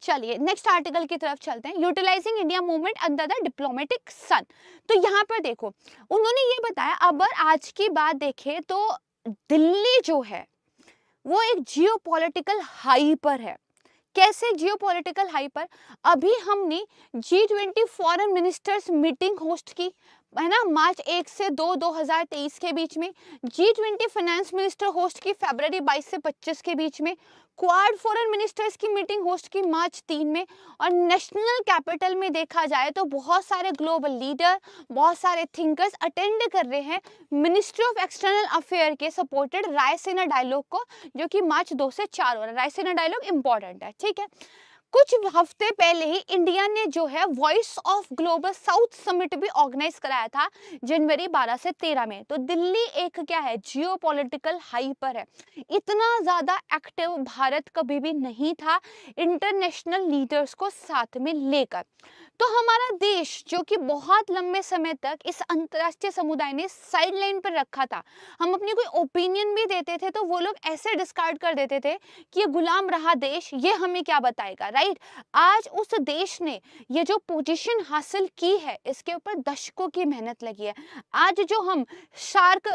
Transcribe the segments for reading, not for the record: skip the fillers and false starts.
चलिए next article की तरफ चलते हैं। Utilising India movement under the diplomatic sun. तो यहाँ पर देखो उन्होंने ये बताया, अगर आज की बात देखें तो दिल्ली जो है वो एक जियोपॉलिटिकल हाई पर है। कैसे जियोपॉलिटिकल हाई पर? अभी हमने G20 foreign ministers meeting host की, है ना, मार्च 1 से 2 2023 के बीच में। G20 फाइनेंस मिनिस्टर होस्ट की फरवरी 22 से 25 के बीच में। क्वाड फॉरेन मिनिस्टर्स की मीटिंग होस्ट की मार्च 3 में। और नेशनल कैपिटल में देखा जाए तो बहुत सारे ग्लोबल लीडर, बहुत सारे थिंकर्स अटेंड कर रहे हैं मिनिस्ट्री ऑफ एक्सटर्नल अफेयर के सपोर्टेड रायसीना डायलॉग को, जो कि मार्च 2 से 4 हो रहा है। रायसीना डायलॉग इंपॉर्टेंट है, ठीक है। कुछ हफ्ते पहले ही इंडिया ने जो है voice of global south summit भी ऑर्गेनाइज कराया था जनवरी 12 से 13 में। तो दिल्ली एक क्या है, जियोपॉलिटिकल हाई पर है। इतना ज्यादा एक्टिव भारत कभी भी नहीं था इंटरनेशनल लीडर्स को साथ में लेकर। तो हमारा देश जो कि बहुत लंबे समय तक इस अंतर्राष्ट्रीय समुदाय ने साइडलाइन पर रखा था, हम अपनी कोई ओपिनियन भी देते थे तो वो लोग ऐसे डिस्कार्ड कर देते थे कि ये गुलाम रहा देश, ये हमें क्या बताएगा, राइट। आज उस देश ने ये जो पोजीशन हासिल की है इसके ऊपर दशकों की मेहनत लगी है। आज जो हम शार्क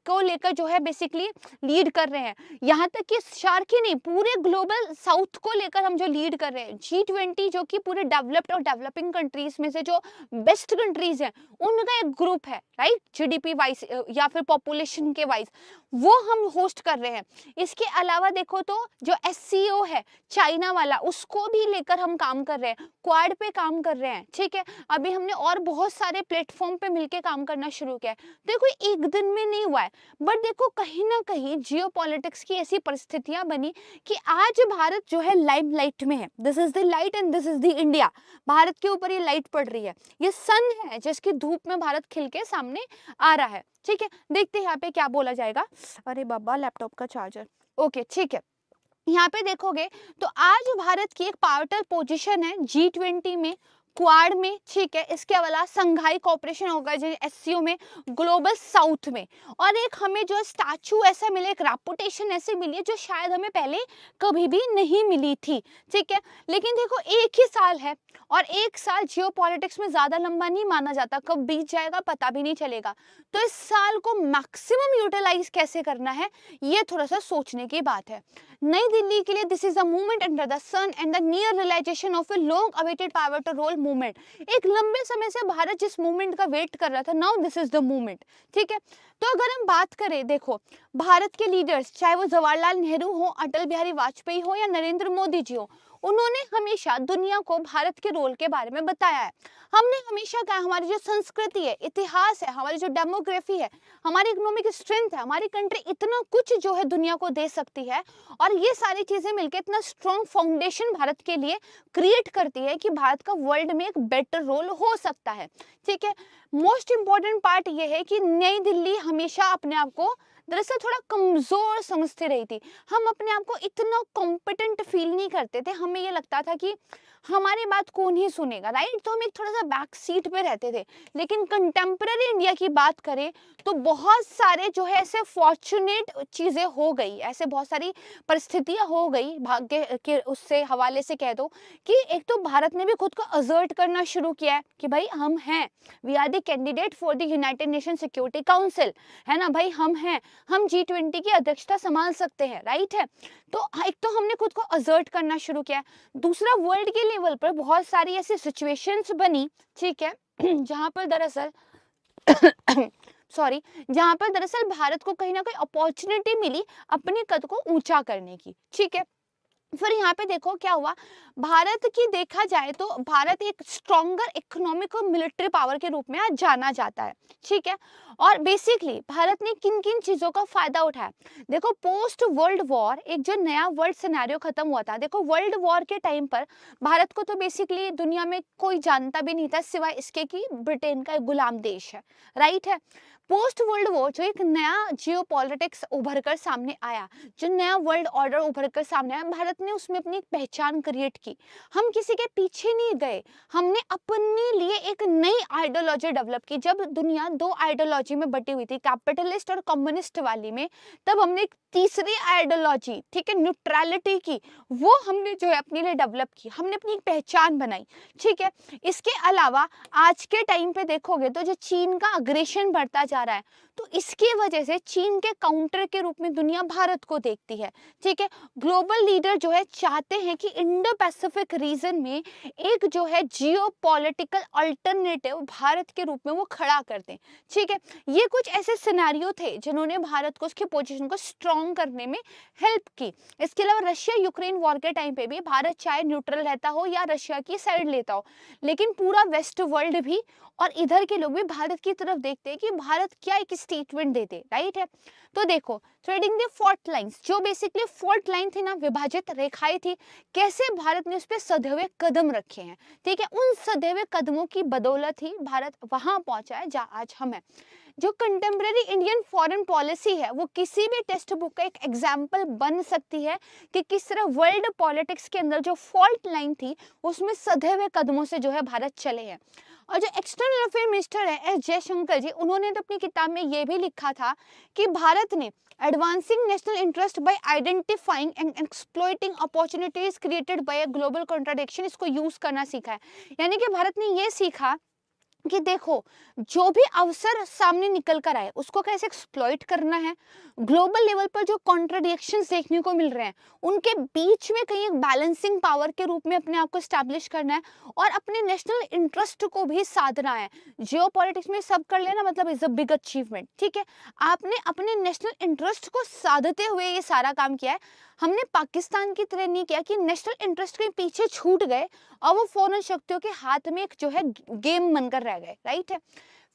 को लेकर जो है बेसिकली लीड कर रहे हैं, यहाँ तक कि शार्क ही नहीं पूरे ग्लोबल साउथ को लेकर हम जो लीड कर रहे हैं। G20 जो कि पूरे डेवलप्ड और डेवलपिंग कंट्रीज में से जो बेस्ट कंट्रीज हैं उनका एक ग्रुप है, राइट, जीडीपी वाइज या फिर पॉपुलेशन के वाइज, वो हम होस्ट कर रहे हैं। इसके अलावा देखो तो जो SCO है चाइना वाला, उसको भी लेकर हम काम कर रहे हैं, क्वाड पे काम कर रहे हैं, ठीक है। अभी हमने और बहुत सारे प्लेटफॉर्म पे मिलके काम करना शुरू किया है। देखो एक दिन में नहीं हुआ है, बट देखो कहीं ना कहीं जियोपॉलिटिक्स की ऐसी परिस्थितियां बनी कि आज भारत जो है लाइमलाइट में है। This is the light and this is the India. Bharat के ऊपर ये लाइट पड़ रही है, ये सन है जिसकी धूप में भारत खिल के सामने आ रहा है, ठीक है। देखते हैं यहाँ पे क्या बोला जाएगा। अरे बाबा लैपटॉप का चार्जर, ओके ठीक है। यहाँ पे देखोगे तो आज भारत की एक पावरफुल पोजीशन है G20 में, क्वाड में, ठीक है। इसके अलावा संघाई कोऑपरेशन ऑर्गेनाइजेशन SCO में, ग्लोबल साउथ में। और एक हमें जो स्टैचू ऐसा मिले, एक रेपुटेशन ऐसे मिली है जो शायद हमें पहले कभी भी नहीं मिली थी, ठीक है। लेकिन देखो एक ही साल है और एक साल जियोपॉलिटिक्स में ज्यादा लंबा नहीं माना जाता, कब बीत जाएगा पता भी नहीं चलेगा। तो इस साल को मैक्सिमम यूटिलाइज कैसे करना है ये थोड़ा सा सोचने की बात है। नई दिल्ली के लिए this is a movement under the sun and the near realisation of a long awaited pivotal role movement. एक लंबे समय से भारत जिस मूवमेंट का वेट कर रहा था, now this is the movement, ठीक है। तो अगर हम बात करें, देखो भारत के लीडर्स चाहे वो जवाहरलाल नेहरू हो, अटल बिहारी वाजपेयी हो या नरेंद्र मोदी जी हो, उन्होंने हमेशा दुनिया को भारत के रोल के बारे में बताया है। हमने हमेशा कहा हमारी जो संस्कृति है, इतिहास है, हमारी जो डेमोग्राफी है, हमारी इकोनॉमिक स्ट्रेंथ है, हमारी कंट्री इतना कुछ जो है दुनिया को दे सकती है। और ये सारी चीजें मिलकर इतना स्ट्रॉन्ग फाउंडेशन भारत के लिए क्रिएट करती है कि भारत का वर्ल्ड में एक बेटर रोल हो सकता है, ठीक है। मोस्ट इंपॉर्टेंट पार्ट ये है कि नई दिल्ली हमेशा अपने आप को दरअसल थोड़ा कमजोर समझती रही थी। हम अपने आप को इतना कॉम्पिटेंट फील नहीं करते थे, हमें ये लगता था कि हमारी बात कौन ही सुनेगा, राइट। तो हम एक थोड़ा सा बैक सीट पे रहते थे। लेकिन कंटेम्पररी इंडिया की बात करें तो बहुत सारे जो है ऐसे फॉर्चुनेट चीजें हो गई, ऐसे बहुत सारी परिस्थितियां हो गई भाग्य के उससे हवाले से कह दो कि एक तो भारत ने भी खुद को असर्ट करना शुरू किया है कि भाई हम हैं, we are the candidate for the United Nation Security Council, है ना भाई, हम हैं, हम G20 की अध्यक्षता संभाल सकते हैं, राइट है। तो एक तो हमने खुद को असर्ट करना शुरू किया। दूसरा, वर्ल्ड के लेवल पर बहुत सारी ऐसी सिचुएशंस बनी, ठीक है, जहां पर दरअसल सॉरी, जहां पर दरअसल भारत को कहीं ना कहीं अपॉर्चुनिटी मिली अपने कद को ऊंचा करने की, ठीक है। फिर यहाँ पे देखो क्या हुआ, भारत की देखा जाए तो भारत एक स्ट्रॉन्गर इकोनॉमिक और मिलिट्री पावर के रूप में आज जाना जाता है, ठीक है। और बेसिकली भारत ने किन किन चीजों का फायदा उठाया, देखो पोस्ट वर्ल्ड वॉर एक जो नया वर्ल्ड सिनेरियो खत्म हुआ था। देखो वर्ल्ड वॉर के टाइम पर भारत को तो बेसिकली दुनिया में कोई जानता भी नहीं था सिवाय इसके कि ब्रिटेन का एक गुलाम देश है, राइट है। पोस्ट वर्ल्ड वॉर जो एक नया जियो पॉलिटिक्स उभर कर सामने आया, जो नया वर्ल्ड ऑर्डर उभर कर सामने आया, भारत ने उसमें अपनी एक पहचान क्रिएट की। हम किसी के पीछे नहीं गए, हमने अपने लिए एक नई आइडियोलॉजी डेवलप की। जब दुनिया दो आइडियोलॉजी में बटी हुई थी, कैपिटलिस्ट और कम्युनिस्ट वाली में, तब हमने एक तीसरी आइडियोलॉजी, ठीक है, न्यूट्रलिटी की, वो हमने जो है अपने लिए डेवलप की। हमने अपनी एक पहचान बनाई, ठीक है। इसके अलावा आज के टाइम पे देखोगे तो जो चीन का अग्रेशन बढ़ता जा रहा है, तो इसकी वजह से चीन के काउंटर के रूप में दुनिया भारत को देखती है, ठीक है। ग्लोबल लीडर जो है चाहते हैं कि इंडो पैसिफिक रीजन में एक जो है जियो पॉलिटिकल अल्टरनेटिव भारत के रूप में वो खड़ा कर दें, ठीक है। ये कुछ ऐसे सिनेरियो थे जिन्होंने भारत को उसकी पोजीशन को स्ट्रॉन्ग करने में हेल्प की। इसके अलावा रशिया यूक्रेन वॉर के टाइम पे भी भारत चाहे न्यूट्रल रहता हो या रशिया की साइड लेता हो, लेकिन पूरा वेस्ट वर्ल्ड भी और इधर के लोग भी भारत की तरफ देखते हैं कि भारत क्या एक स्टेटमेंट देते, राइट है। तो देखो, थ्रेडिंग द फॉल्ट लाइंस, जो बेसिकली फॉल्ट लाइन थी ना, विभाजित रेखाएं थी, कैसे भारत ने उस पर सधे हुए कदम रखे हैं, ठीक है। उन सधे हुए कदमों की बदौलत ही भारत वहां पहुंचा है जहां आज हम हैं। जो कंटेम्प्रेरी इंडियन फॉरेन पॉलिसी है, वो किसी भी टेक्स्ट बुक का एक एग्जाम्पल बन सकती है कि किस तरह वर्ल्ड पॉलिटिक्स के अंदर जो फॉल्ट लाइन थी उसमें सधे हुए कदमों से जो है भारत चले हैं। और जो एक्सटर्नल अफेयर मिनिस्टर है एस जयशंकर जी, उन्होंने तो अपनी किताब में ये भी लिखा था कि भारत ने advancing national interest by identifying and exploiting opportunities created by a global contradiction, इसको यूज करना सीखा है। यानी कि भारत ने ये सीखा कि देखो, जो भी अवसर सामने निकल कर आए उसको कैसे एक्सप्लॉइट करना है। ग्लोबल लेवल पर जो कॉन्ट्रडिक्शंस देखने को मिल रहे हैं उनके बीच में कहीं एक बैलेंसिंग पावर के रूप में अपने आप को स्टैब्लिश करना है और अपने नेशनल इंटरेस्ट को भी साधना है। जियोपॉलिटिक्स में सब कर लेना मतलब इज अ बिग अचीवमेंट, ठीक है। आपने अपने नेशनल इंटरेस्ट को साधते हुए ये सारा काम किया है। हमने पाकिस्तान की तरह नहीं किया कि नेशनल इंटरेस्ट के पीछे छूट गए और वो फॉरेन शक्तियों के हाथ में एक जो है गेम बनकर रह गए, राइट है।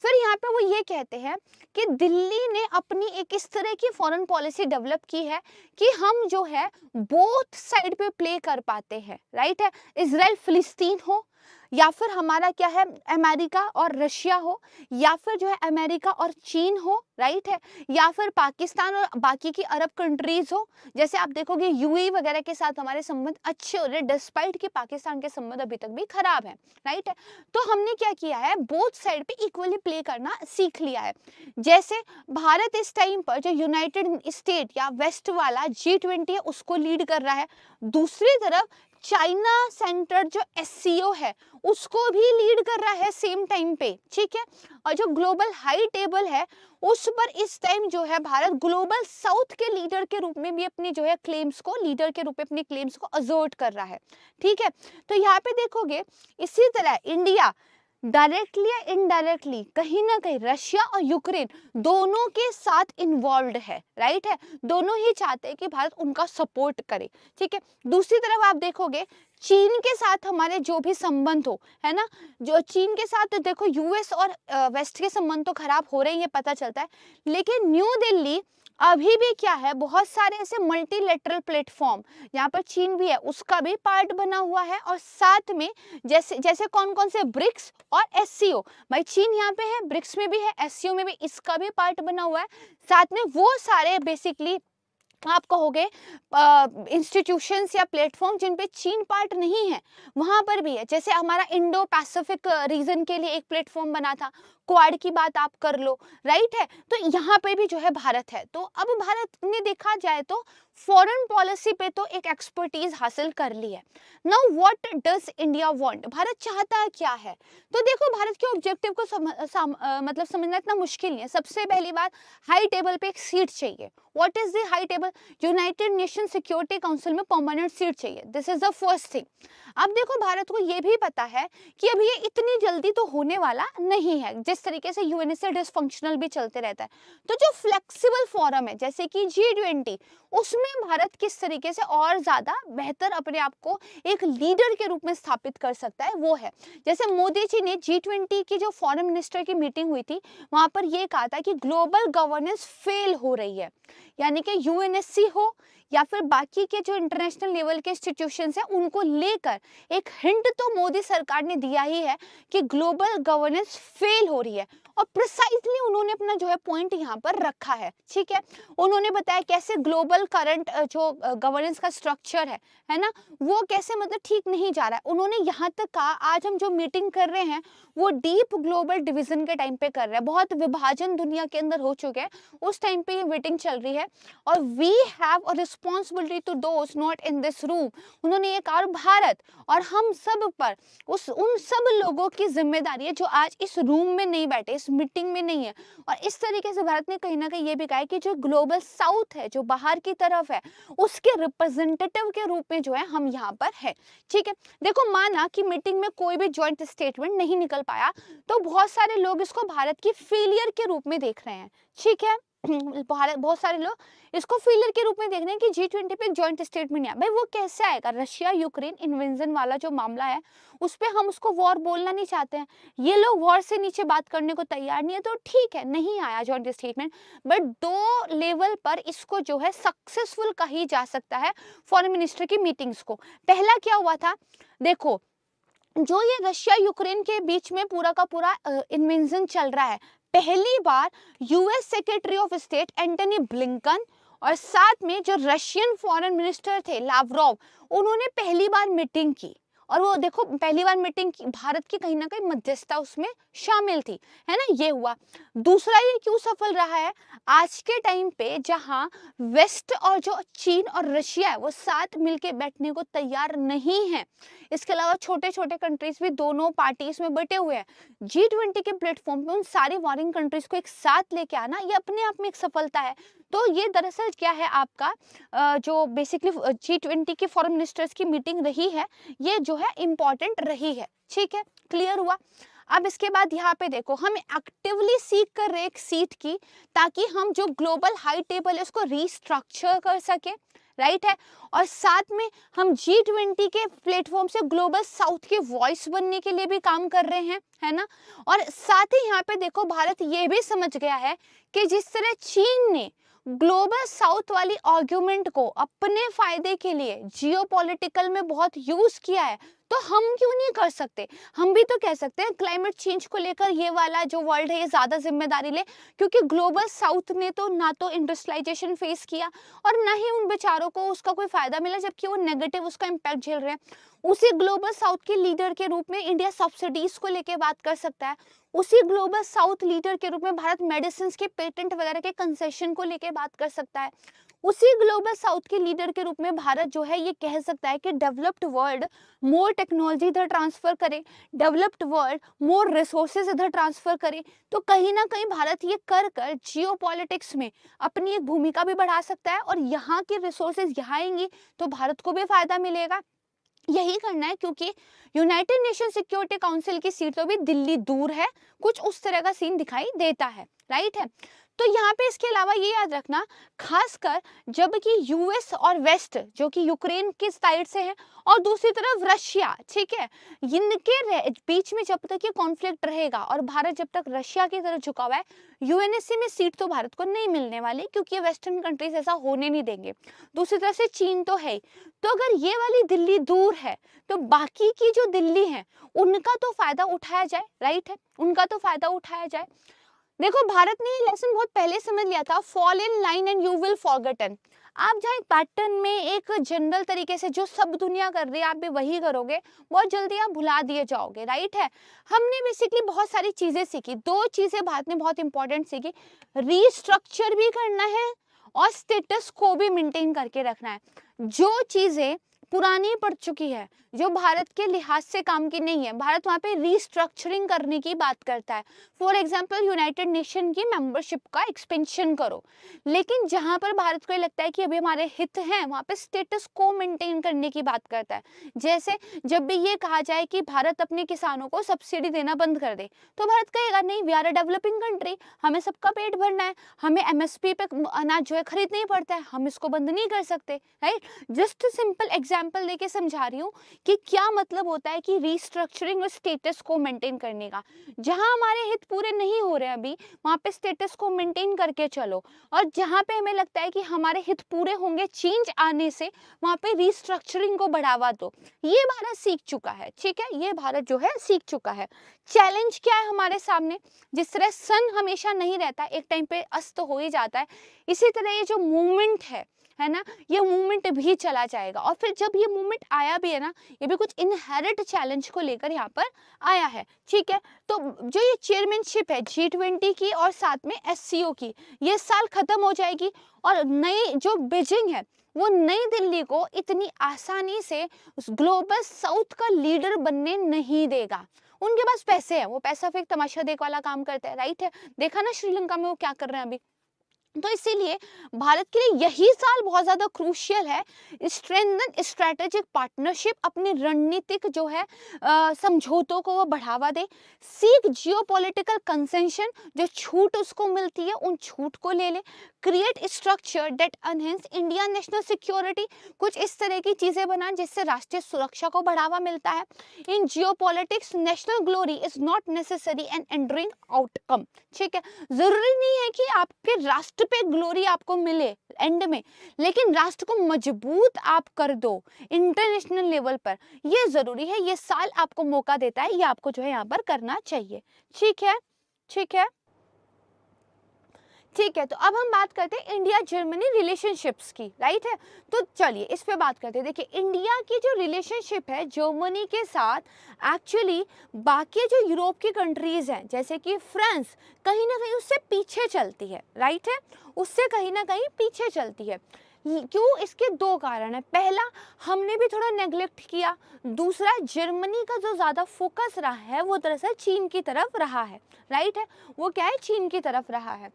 फिर यहाँ पे वो ये कहते हैं कि दिल्ली ने अपनी एक इस तरह की फॉरेन पॉलिसी डेवलप की है कि हम जो है बोथ साइड पे प्ले कर पाते हैं, राइट है। इजराइल फिलिस्तीन हो या फिर हमारा क्या है अमेरिका और रशिया हो, या फिर जो है अमेरिका और चीन हो, राइट है, या फिर पाकिस्तान और बाकी की अरब कंट्रीज हो। जैसे आप देखोगे यूएई वगैरह के साथ हमारे संबंध अच्छे हो रहे डिस्पाइट कि पाकिस्तान के संबंध अभी तक भी खराब है, राइट है। तो हमने क्या किया है, बोथ साइड पे इक्वली प्ले करना सीख लिया है। जैसे भारत इस टाइम पर जो यूनाइटेड स्टेट या वेस्ट वाला G20 है उसको लीड कर रहा है, दूसरी तरफ चाइना सेंटर जो एससीओ है उसको भी लीड कर रहा है सेम टाइम पे, ठीक है। और जो ग्लोबल हाई टेबल है उस पर इस टाइम जो है भारत ग्लोबल साउथ के लीडर के रूप में भी अपनी जो है क्लेम्स को, लीडर के रूप में अपने क्लेम्स को असर्ट कर रहा है, ठीक है। तो यहाँ पे देखोगे इसी तरह इंडिया डायरेक्टली या इनडायरेक्टली कहीं ना कहीं रशिया और यूक्रेन दोनों के साथ इन्वॉल्व है, राइट है। दोनों ही चाहते हैं कि भारत उनका सपोर्ट करे, ठीक है। दूसरी तरफ आप देखोगे चीन के साथ हमारे जो भी संबंध हो, है ना, जो चीन के साथ तो देखो यूएस और वेस्ट के संबंध तो खराब हो रहे हैं, ये पता चलता है। लेकिन न्यू दिल्ली अभी भी क्या है, बहुत सारे ऐसे मल्टीलेटरल प्लेटफॉर्म, यहाँ पर चीन भी है उसका भी पार्ट बना हुआ है। और साथ में जैसे जैसे कौन कौन से ब्रिक्स और एससीओ, भाई चीन यहाँ पे है, ब्रिक्स में भी है, एससीओ में भी इसका भी पार्ट बना हुआ है। साथ में वो सारे बेसिकली आप कहोगे इंस्टीट्यूशंस या प्लेटफॉर्म जिन पे चीन पार्ट नहीं है वहां पर भी है। जैसे हमारा इंडो पैसिफिक रीजन के लिए एक प्लेटफॉर्म बना था, क्वाड की बात आप कर लो, राइट है। तो यहाँ पे भी जो है भारत है। तो अब भारत ने देखा जाए तो फॉरेन पॉलिसी पे तो एक एक्सपर्टीज हासिल कर ली है। Now what does India want, Bharat चाहता है क्या है। तो देखो भारत के ऑब्जेक्टिव को मतलब समझना इतना मुश्किल नहीं है। सबसे पहली बात, हाई टेबल पे एक सीट चाहिए। What is the high table, United Nation Security council में परमानेंट सीट चाहिए, this is the first thing. अब देखो भारत को ये भी पता है कि अब ये इतनी जल्दी तो होने वाला नहीं है, जिस तरीके से यूएनएससी डिसफंक्शनल भी चलते रहता है। तो जो फ्लेक्सिबल फोरम है जैसे कि G20, उसमें भारत किस तरीके से और ज्यादा बेहतर अपने आप को एक लीडर के रूप में स्थापित कर सकता है वो है। जैसे मोदी जी ने G20 की जो फॉरेन मिनिस्टर की मीटिंग हुई थी वहां पर यह कहा था कि ग्लोबल गवर्नेंस फेल हो रही है, यानी कि यूएनएससी हो या फिर बाकी के जो इंटरनेशनल लेवल के इंस्टीट्यूशंस हैं उनको लेकर एक हिंट तो मोदी सरकार ने दिया ही है कि ग्लोबल गवर्नेंस फेल हो रही है। और प्रिसाइजली उन्होंने अपना जो है पॉइंट यहाँ पर रखा है, ठीक है। उन्होंने बताया कैसे ग्लोबल करंट जो गवर्नेंस का स्ट्रक्चर है ना, वो कैसे मतलब ठीक नहीं जा रहा है। उन्होंने यहाँ तक कहा आज हम जो मीटिंग कर रहे हैं वो डीप ग्लोबल डिवीजन के टाइम पे कर रहे हैं, बहुत विभाजन दुनिया के अंदर हो चुके हैं, उस टाइम पे ये मीटिंग चल रही है और we have a responsibility to those not in this room. उन्होंने ये कहा भारत और हम सब पर उन सब लोगों की जिम्मेदारी है जो आज इस रूम में नहीं बैठे, इस मीटिंग में नहीं है। और इस तरीके से भारत ने कहीं ना कहीं ये भी कहा है कि जो ग्लोबल साउथ है, जो बाहर की तरफ है, उसके रिप्रेजेंटेटिव के रूप में जो है हम यहाँ पर है, ठीक है। देखो माना कि मीटिंग में कोई भी जॉइंट स्टेटमेंट नहीं निकल पाया तो बहुत सारे लोग इसको भारत की फेलियर के रूप में देख रहे हैं, ठीक है। भारत बहुत सारे लोग इसको फेलियर के रूप में देख रहे हैं कि G20 पे एक जॉइंट स्टेटमेंट नहीं आया। भाई वो कैसे आएगा? रशिया यूक्रेन इन्वेजन वाला जो मामला है उस पे हम उसको वॉर बोलना नहीं चाहते हैं, ये लोग वॉर से नीचे बात करने को तैयार नहीं है, तो ठीक है नहीं आया जॉइंट स्टेटमेंट, बट 2 लेवल पर इसको जो है सक्सेसफुल कही जा सकता है फॉरेन मिनिस्टर की मीटिंग्स को। पहला क्या हुआ था, देखो जो ये रशिया यूक्रेन के बीच में पूरा का पूरा इन्वेजन चल रहा है, पहली बार US secretary of state Antony Blinken और साथ में जो रशियन फॉरेन मिनिस्टर थे लावरोव, उन्होंने पहली बार मीटिंग की। और वो देखो पहली बार मीटिंग की, भारत की कहीं ना कहीं मध्यस्थता उसमें शामिल थी, है ना, ये हुआ। दूसरा ये क्यों सफल रहा है, आज के टाइम पे जहां वेस्ट और जो चीन और रशिया है वो साथ मिलके बैठने को तैयार नहीं है, इसके अलावा छोटे छोटे कंट्रीज भी दोनों पार्टीज में बटे हुए हैं, G20 के प्लेटफॉर्म पे उन सारी वॉरिंग कंट्रीज को एक साथ लेके आना ये अपने आप में एक सफलता है। तो ये दरअसल क्या है आपका जो बेसिकली G20 के फॉरेन मिनिस्टर्स की मीटिंग रही है, ये जो है इम्पोर्टेंट रही है, ठीक है, क्लियर हुआ। अब इसके बाद यहाँ पे देखो हम एक्टिवली सीख कर रहे एक सीट की, ताकि हम जो ग्लोबल हाई टेबल है उसको रीस्ट्रक्चर कर सके, राइट है। और साथ में हम G20 के प्लेटफॉर्म से ग्लोबल साउथ के वॉइस बनने के लिए भी काम कर रहे हैं, है ना। और साथ ही यहाँ पे देखो भारत ये भी समझ गया है कि जिस तरह चीन ने ग्लोबल साउथ वाली आर्ग्यूमेंट को अपने फायदे के लिए जियोपॉलिटिकल में बहुत यूज किया है, तो हम क्यों नहीं कर सकते। हम भी तो कह सकते हैं क्लाइमेट चेंज को लेकर ये वाला जो वर्ल्ड है ये ज्यादा जिम्मेदारी ले, क्योंकि ग्लोबल साउथ ने तो ना तो इंडस्ट्रियलाइजेशन फेस किया और ना ही उन बेचारों को उसका कोई फायदा मिला, जबकि वो नेगेटिव उसका इम्पैक्ट झेल रहे हैं। उसी ग्लोबल साउथ के लीडर के रूप में इंडिया सब्सिडीज को लेकर बात कर सकता है, उसी ग्लोबल साउथ लीडर के रूप में भारत मेडिसिन के पेटेंट वगैरह के कंसेशन को लेकर बात कर सकता है, उसी ग्लोबल साउथ के लीडर के रूप में भारत जो है ये कह सकता है कि डेवलप्ड वर्ल्ड मोर टेक्नोलॉजी इधर ट्रांसफर करे, डेवलप्ड वर्ल्ड मोर रिसोर्सेज इधर ट्रांसफर करे। तो कहीं ना कहीं भारत ये कर कर जियोपॉलिटिक्स में अपनी एक भूमिका भी बढ़ा सकता है, और यहाँ की रिसोर्सेज यहाँ आएंगी तो भारत को भी फायदा मिलेगा। यही करना है, क्योंकि यूनाइटेड नेशन सिक्योरिटी काउंसिल की सीट तो भी दिल्ली दूर है, कुछ उस तरह का सीन दिखाई देता है, राइट है। तो यहाँ पे इसके अलावा ये याद रखना, खासकर जबकि यूएस और वेस्ट जो कि यूक्रेन की साइड से है और दूसरी तरफ रशिया, ठीक है, इनके बीच में जब तक ये कॉन्फ्लिक्ट रहेगा और भारत जब तक रशिया की तरफ झुका हुआ है, यूएनएससी में सीट तो भारत को नहीं मिलने वाली, क्योंकि वेस्टर्न कंट्रीज ऐसा होने नहीं देंगे। दूसरी तरफ से चीन तो है ही, तो अगर ये वाली दिल्ली दूर है तो बाकी की जो दिल्ली है उनका तो फायदा उठाया जाए, राइट है, उनका तो फायदा उठाया जाए। देखो भारत ने ये लेसन बहुत पहले समझ लिया था, fall in line and you will forgotten. आप जहाँ एक पैटर्न में एक जनरल तरीके से जो सब दुनिया कर रही है आप भी वही करोगे, बहुत जल्दी आप भुला दिए जाओगे, राइट है। हमने बेसिकली बहुत सारी चीजें सीखी, 2 चीजें भारत ने बहुत इंपॉर्टेंट सीखी, रीस्ट्रक्चर भी करना है और स्टेटस को भी मेंटेन करके रखना है। जो चीजें पुरानी पड़ चुकी है, जो भारत के लिहाज से काम की नहीं है, भारत वहाँ पे रीस्ट्रक्चरिंग करने की बात करता है। फॉर एग्जांपल यूनाइटेड नेशन की मेंबरशिप का एक्सपेंशन करो, लेकिन जहाँ पर भारत को लगता है कि अभी हमारे हित हैं वहाँ पे स्टेटस को मेंटेन करने की बात करता है। जैसे जब भी ये कहा जाए कि भारत अपने किसानों को सब्सिडी देना बंद कर दे, तो भारत कहेगा नहीं, we are a developing country, हमें सबका पेट भरना है, हमें MSP पे अनाज जो है खरीदना ही पड़ता है, हम इसको बंद नहीं कर सकते, right. Just simple example example देके समझा रही हूँ कि क्या मतलब होता है कि रीस्ट्रक्चरिंग और स्टेटस को मेंटेन करने का। जहाँ हमारे हित पूरे नहीं हो रहे अभी, वहाँ पे स्टेटस को मेंटेन करके चलो, और जहाँ पे हमें लगता है कि हमारे हित पूरे होंगे चेंज आने से, वहाँ पे रीस्ट्रक्चरिंग को बढ़ावा दो। ये भारत सीख चुका है, ठीक है, ये भारत जो है सीख चुका है। चैलेंज क्या है हमारे सामने? जिस तरह सन हमेशा नहीं रहता, एक टाइम पे अस्त हो ही जाता है, इसी तरह ये जो मूवमेंट है ना, ये मूवमेंट भी चला जाएगा। और फिर जब ये मूवमेंट आया भी है ना, ये भी कुछ इनहेरिट चैलेंज को लेकर यहाँ पर आया है, ठीक है। तो जो ये चेयरमैनशिप है G20 की और साथ में SCO की, ये साल खत्म हो जाएगी, और नई जो बीजिंग है वो नई दिल्ली को इतनी आसानी से उस ग्लोबल साउथ का लीडर बनने नहीं देगा। उनके पास पैसे है, वो पैसा फेंक तमाशा देख वाला काम करते हैं, राइट है। देखा ना श्रीलंका में वो क्या कर रहे हैं अभी। तो इसीलिए भारत के लिए यही साल बहुत ज्यादा क्रूशियल है। स्ट्रेंथन स्ट्रेटेजिक पार्टनरशिप, अपनी रणनीतिक जो है समझौतों को वो बढ़ावा दे। सीख जियोपॉलिटिकल कंसेंशन, जो छूट उसको मिलती है उन छूट को ले ले। Create structure that enhance India national security, कुछ इस तरह की चीजें बनाएं जिससे राष्ट्रीय सुरक्षा को बढ़ावा मिलता है। In geopolitics national glory is not necessary an enduring outcome, ठीक है। जरूरी नहीं है कि आपके राष्ट्र पे ग्लोरी आपको मिले एंड में, लेकिन राष्ट्र को मजबूत आप कर दो इंटरनेशनल लेवल पर, ये जरूरी है। ये साल आपको मौका देता है, ये आपको जो है यहाँ पर करना चाहिए, ठीक है, ठीक है, ठीक है। तो अब हम बात करते हैं इंडिया जर्मनी रिलेशनशिप्स की, राइट है। तो चलिए इस पे बात करते हैं। देखिए इंडिया की जो रिलेशनशिप है जर्मनी के साथ, एक्चुअली बाकी जो यूरोप की कंट्रीज हैं जैसे कि फ्रांस, कहीं ना कहीं उससे पीछे चलती है, राइट है, उससे कहीं ना कहीं पीछे चलती है। क्यों? इसके दो कारण है। पहला, हमने भी थोड़ा नेग्लेक्ट किया। दूसरा, जर्मनी का जो ज्यादा फोकस रहा है वो दरअसल चीन की तरफ रहा है, राइट है, वो क्या है, चीन की तरफ रहा है।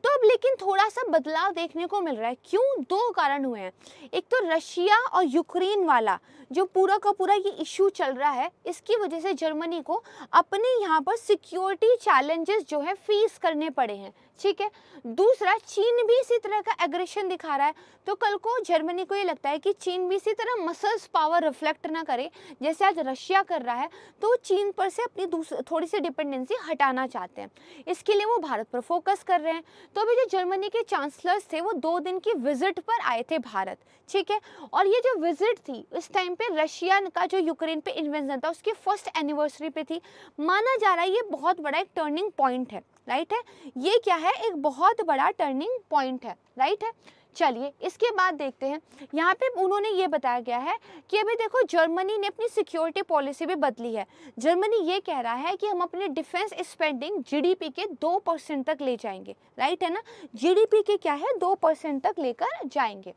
तो अब लेकिन थोड़ा सा बदलाव देखने को मिल रहा है। क्यों? दो कारण हुए हैं। एक तो रशिया और यूक्रेन वाला जो पूरा का पूरा ये इशू चल रहा है, इसकी वजह से जर्मनी को अपने यहाँ पर सिक्योरिटी चैलेंजेस जो है फेस करने पड़े हैं, ठीक है। दूसरा, चीन भी इसी तरह का एग्रेशन दिखा रहा है, तो कल को जर्मनी को ये लगता है कि चीन भी इसी तरह मसल्स पावर रिफ्लेक्ट ना करे जैसे आज रशिया कर रहा है, तो चीन पर से अपनी थोड़ी सी डिपेंडेंसी हटाना चाहते हैं। इसके लिए वो भारत पर फोकस कर रहे हैं। तो अभी जो जर्मनी के चांसलर्स थे वो 2 दिन की विजिट पर आए थे भारत, ठीक है। और ये जो विजिट थी इस टाइम पे रशिया का जो यूक्रेन पे इन्वेजन था उसकी फर्स्ट एनिवर्सरी पे थी। माना जा रहा है ये बहुत बड़ा एक टर्निंग पॉइंट है, राइट है, ये क्या है, एक बहुत बड़ा टर्निंग पॉइंट है, राइट है। चलिए इसके बाद देखते हैं, यहाँ पे उन्होंने ये बताया गया है कि अभी देखो जर्मनी ने अपनी सिक्योरिटी पॉलिसी भी बदली है। जर्मनी ये कह रहा है कि हम अपने डिफेंस स्पेंडिंग जीडीपी के 2% तक ले जाएंगे, राइट है ना, जीडीपी के क्या है 2% तक लेकर जाएंगे।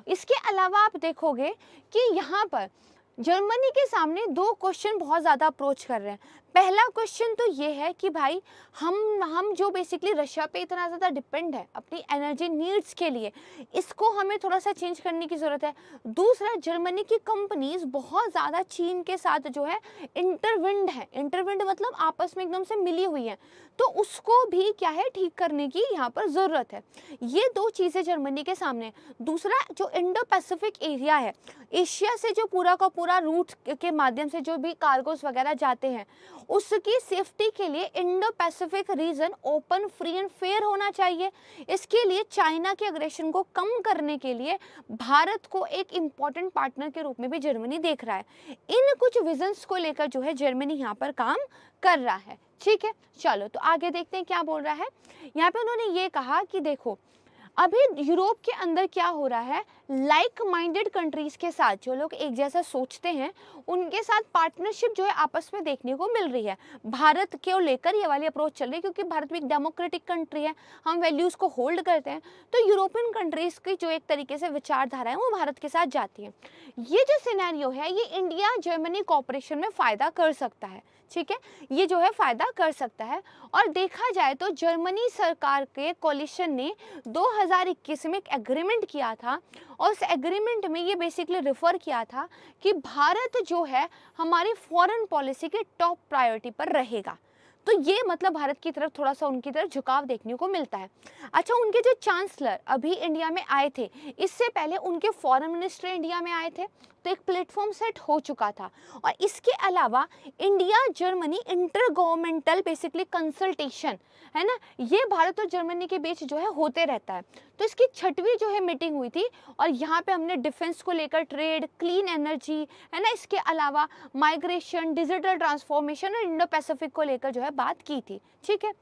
इसके अलावा आप देखोगे कि यहाँ पर जर्मनी के सामने 2 क्वेश्चन बहुत ज़्यादा अप्रोच कर रहे हैं। पहला क्वेश्चन तो ये है कि भाई हम जो बेसिकली रशिया पे इतना ज़्यादा डिपेंड है अपनी एनर्जी नीड्स के लिए, इसको हमें थोड़ा सा चेंज करने की ज़रूरत है। दूसरा, जर्मनी की कंपनीज बहुत ज़्यादा चीन के साथ जो है इंटरविंड है, इंटरविंड मतलब आपस में एकदम से मिली हुई है, तो उसको भी क्या है ठीक करने की यहाँ पर ज़रूरत है। ये 2 चीज़ें जर्मनी के सामने। दूसरा, जो इंडो पैसिफिक एरिया है, एशिया से जो पूरा का पूरा रूट के माध्यम से जो भी कार्गोस वगैरह जाते हैं, उसकी सेफ्टी के लिए Indo Pacific region open, free and fair होना चाहिए। इसके लिए चाइना के अग्रेशन को कम करने के लिए भारत को एक इम्पॉर्टेंट पार्टनर के रूप में भी जर्मनी देख रहा है। इन कुछ विजन्स को लेकर जो है जर्मनी यहाँ पर काम कर रहा है, ठीक है। चलो तो आगे देखते हैं क्या बोल रहा है। यहाँ पे उन्होंने ये कहा कि देखो अभी यूरोप के अंदर क्या हो रहा है, लाइक माइंडेड कंट्रीज के साथ, जो लोग एक जैसा सोचते हैं, उनके साथ पार्टनरशिप जो है आपस में देखने को मिल रही है। भारत को लेकर ये वाली अप्रोच चल रही है, क्योंकि भारत भी एक डेमोक्रेटिक कंट्री है, हम वैल्यूज को होल्ड करते हैं, तो यूरोपियन कंट्रीज की जो एक तरीके से विचारधारा है वो भारत के साथ जाती है। ये जो सिनेरियो है ये इंडिया जर्मनी कॉपरेशन में फायदा कर सकता है, ठीक है, ये जो है फायदा कर सकता है। और देखा जाए तो जर्मनी सरकार के कोलिशन ने 2021 में एक एग्रीमेंट किया था, और उस एग्रीमेंट में ये बेसिकली रेफर किया था कि भारत जो है हमारी फॉरेन पॉलिसी के टॉप प्रायोरिटी पर रहेगा। तो ये मतलब भारत की तरफ थोड़ा सा उनकी तरफ झुकाव देखने को मिलता है। अच्छा, उनके जो चांसलर अभी इंडिया में आए थे, इससे पहले उनके फॉरेन मिनिस्टर इंडिया में आए थे, तो एक प्लेटफॉर्म सेट हो चुका था। और इसके अलावा India Germany inter governmental basically consultation है ना, ये भारत और जर्मनी के बीच जो है होते रहता है। तो इसकी 6वीं जो है मीटिंग हुई थी और यहाँ पे हमने डिफेंस को लेकर, ट्रेड, क्लीन एनर्जी है ना, इसके अलावा माइग्रेशन, डिजिटल ट्रांसफॉर्मेशन और इंडो पैसिफिक को लेकर जो है बात की थी। ठीक है,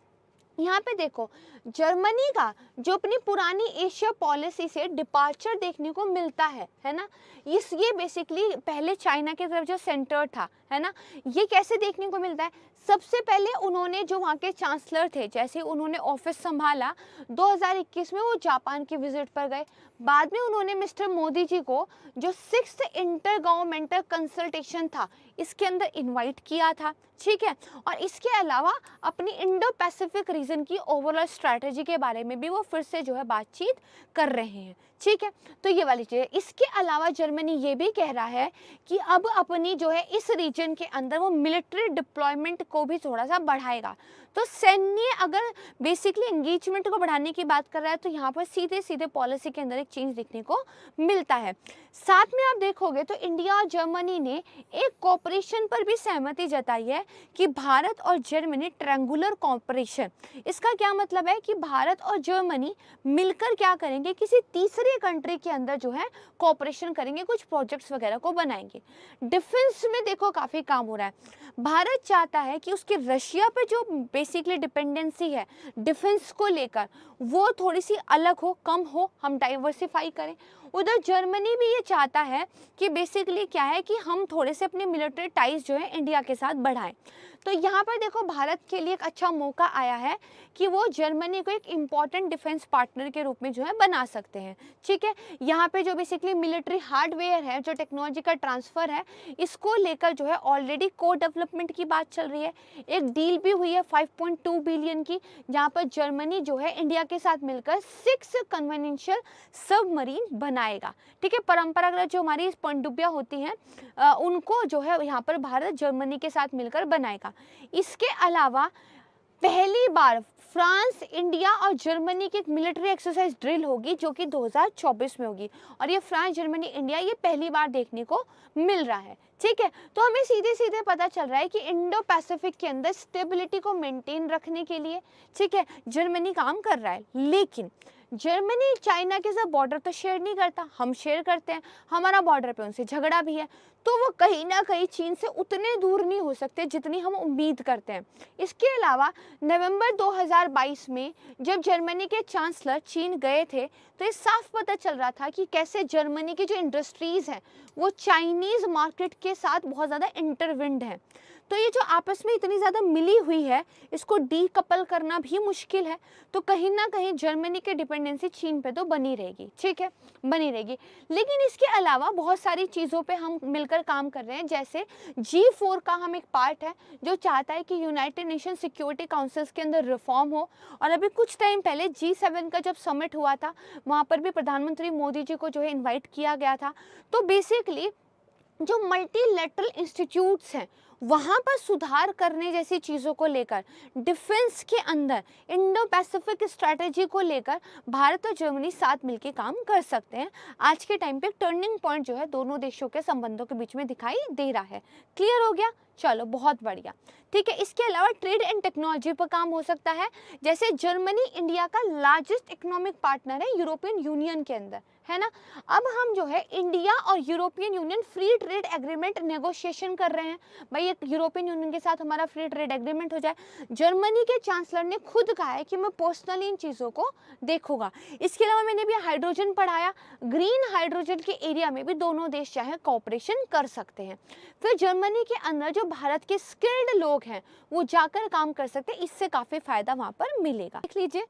यहाँ पे देखो जर्मनी का जो अपनी पुरानी एशिया पॉलिसी से डिपार्चर देखने को मिलता है ना, ये बेसिकली पहले चाइना की तरफ जो सेंटर था है ना, ये कैसे देखने को मिलता है। सबसे पहले उन्होंने जो वहाँ के चांसलर थे, जैसे उन्होंने ऑफिस संभाला 2021 में, वो जापान की विजिट पर गए। बाद में उन्होंने मिस्टर मोदी जी को जो 6th इंटर गवर्नमेंटल कंसल्टेशन था इसके अंदर इनवाइट किया था। ठीक है, और इसके अलावा अपनी इंडो पैसिफिक रीजन की ओवरऑल स्ट्रैटेजी के बारे में भी वो फिर से जो है बातचीत कर रहे हैं। ठीक है, तो ये वाली चीज़। इसके अलावा जर्मनी ये भी कह रहा है कि अब अपनी जो है इस रीजन के अंदर वो मिलिट्री डिप्लॉयमेंट को भी थोड़ा सा बढ़ाएगा। तो सैन्य अगर बेसिकली एंगेजमेंट को बढ़ाने की बात कर रहा है तो यहाँ पर सीधे सीधे पॉलिसी के अंदर एक चेंज देखने को मिलता है। साथ में आप देखोगे तो इंडिया और जर्मनी ने एक कॉपरेशन पर भी सहमति जताई है कि भारत और जर्मनी ट्रायंगुलर कॉपरेशन। इसका क्या मतलब है कि भारत और जर्मनी मिलकर क्या करेंगे, किसी तीसरे कंट्री के अंदर जो है कॉपरेशन करेंगे, कुछ प्रोजेक्ट्स वगैरह को बनाएंगे। डिफेंस में देखो काफ़ी काम हो रहा है। भारत चाहता है कि उसकी रशिया पे जो बेसिकली डिपेंडेंसी है डिफेंस को लेकर वो थोड़ी सी अलग हो, कम हो, हम डाइवर्सिफाई करें। उधर जर्मनी भी ये चाहता है कि बेसिकली क्या है कि हम थोड़े से अपने मिलिट्री टाइज जो है इंडिया के साथ बढ़ाएं। तो यहाँ पर देखो भारत के लिए एक अच्छा मौका आया है कि वो जर्मनी को एक इम्पॉर्टेंट डिफेंस पार्टनर के रूप में जो है बना सकते हैं। ठीक है, यहाँ पे जो बेसिकली मिलिट्री हार्डवेयर है, जो टेक्नोलॉजी का ट्रांसफ़र है, इसको लेकर जो है ऑलरेडी को डेवलपमेंट की बात चल रही है। एक डील भी हुई है 5.2 बिलियन की, जहाँ पर जर्मनी जो है इंडिया के साथ मिलकर 6 कन्वेंशनल सबमरीन बनाएगा। ठीक है, परंपरागत जो हमारी पनडुब्बियाँ होती हैं उनको जो है यहाँ पर भारत जर्मनी के साथ मिलकर बनाएगा। इसके अलावा पहली बार फ्रांस, इंडिया और जर्मनी की एक मिलिट्री एक्सरसाइज ड्रिल होगी जो कि 2024 में होगी, और ये फ्रांस, जर्मनी, इंडिया ये पहली बार देखने को मिल रहा है। ठीक है, तो हमें सीधे सीधे पता चल रहा है कि इंडो पैसिफिक के अंदर स्टेबिलिटी को मेंटेन रखने के लिए ठीक है जर्मनी काम कर रहा है। लेकिन जर्मनी चाइना के साथ बॉर्डर तो शेयर नहीं करता, हम शेयर करते हैं, हमारा बॉर्डर पे उनसे झगड़ा भी है, तो वो कहीं ना कहीं चीन से उतने दूर नहीं हो सकते जितनी हम उम्मीद करते हैं। इसके अलावा नवंबर 2022 में जब जर्मनी के चांसलर चीन गए थे तो ये साफ पता चल रहा था कि कैसे जर्मनी की जो इंडस्ट्रीज़ हैं वो चाइनीज़ मार्केट के साथ बहुत ज़्यादा इंटरविंड है। तो ये जो आपस में इतनी ज़्यादा मिली हुई है इसको डीकपल करना भी मुश्किल है। तो कहीं ना कहीं जर्मनी की डिपेंडेंसी चीन पे तो बनी रहेगी। ठीक है, बनी रहेगी। लेकिन इसके अलावा बहुत सारी चीज़ों पे हम मिलकर काम कर रहे हैं, जैसे G4 का हम एक पार्ट है जो चाहता है कि यूनाइटेड नेशन सिक्योरिटी काउंसिल्स के अंदर रिफॉर्म हो। और अभी कुछ टाइम पहले G7 का जब समिट हुआ था वहाँ पर भी प्रधानमंत्री मोदी जी को जो है इन्वाइट किया गया था। तो बेसिकली जो मल्टीलेटरल इंस्टीट्यूट्स हैं वहाँ पर सुधार करने जैसी चीज़ों को लेकर, डिफेंस के अंदर इंडो पैसिफिक स्ट्रैटेजी को लेकर भारत और जर्मनी साथ मिलकर काम कर सकते हैं। आज के टाइम पे टर्निंग पॉइंट जो है दोनों देशों के संबंधों के बीच में दिखाई दे रहा है। क्लियर हो गया? चलो बहुत बढ़िया। ठीक है, इसके अलावा ट्रेड एंड टेक्नोलॉजी पर काम हो सकता है, जैसे जर्मनी इंडिया का लार्जेस्ट इकोनॉमिक पार्टनर है यूरोपियन यूनियन के अंदर, है ना। अब हम जो है इंडिया और European union free trade agreement negotiation कर रहे हैं। भाई यूरोपियन यूनियन के साथ हमारा फ्री ट्रेड एग्रीमेंट हो जाए। जर्मनी के चांसलर ने खुद कहा है कि मैं पर्सनली इन चीज़ों को देखूंगा। इसके अलावा मैंने भी हाइड्रोजन पढ़ाया, ग्रीन हाइड्रोजन के एरिया में भी दोनों देश चाहे कॉपरेशन कर सकते हैं। फिर जर्मनी के अंदर जो भारत के स्किल्ड लोग हैं वो जाकर काम कर सकते हैं, इससे काफ़ी फायदा वहाँ पर मिलेगा। देख लीजिए।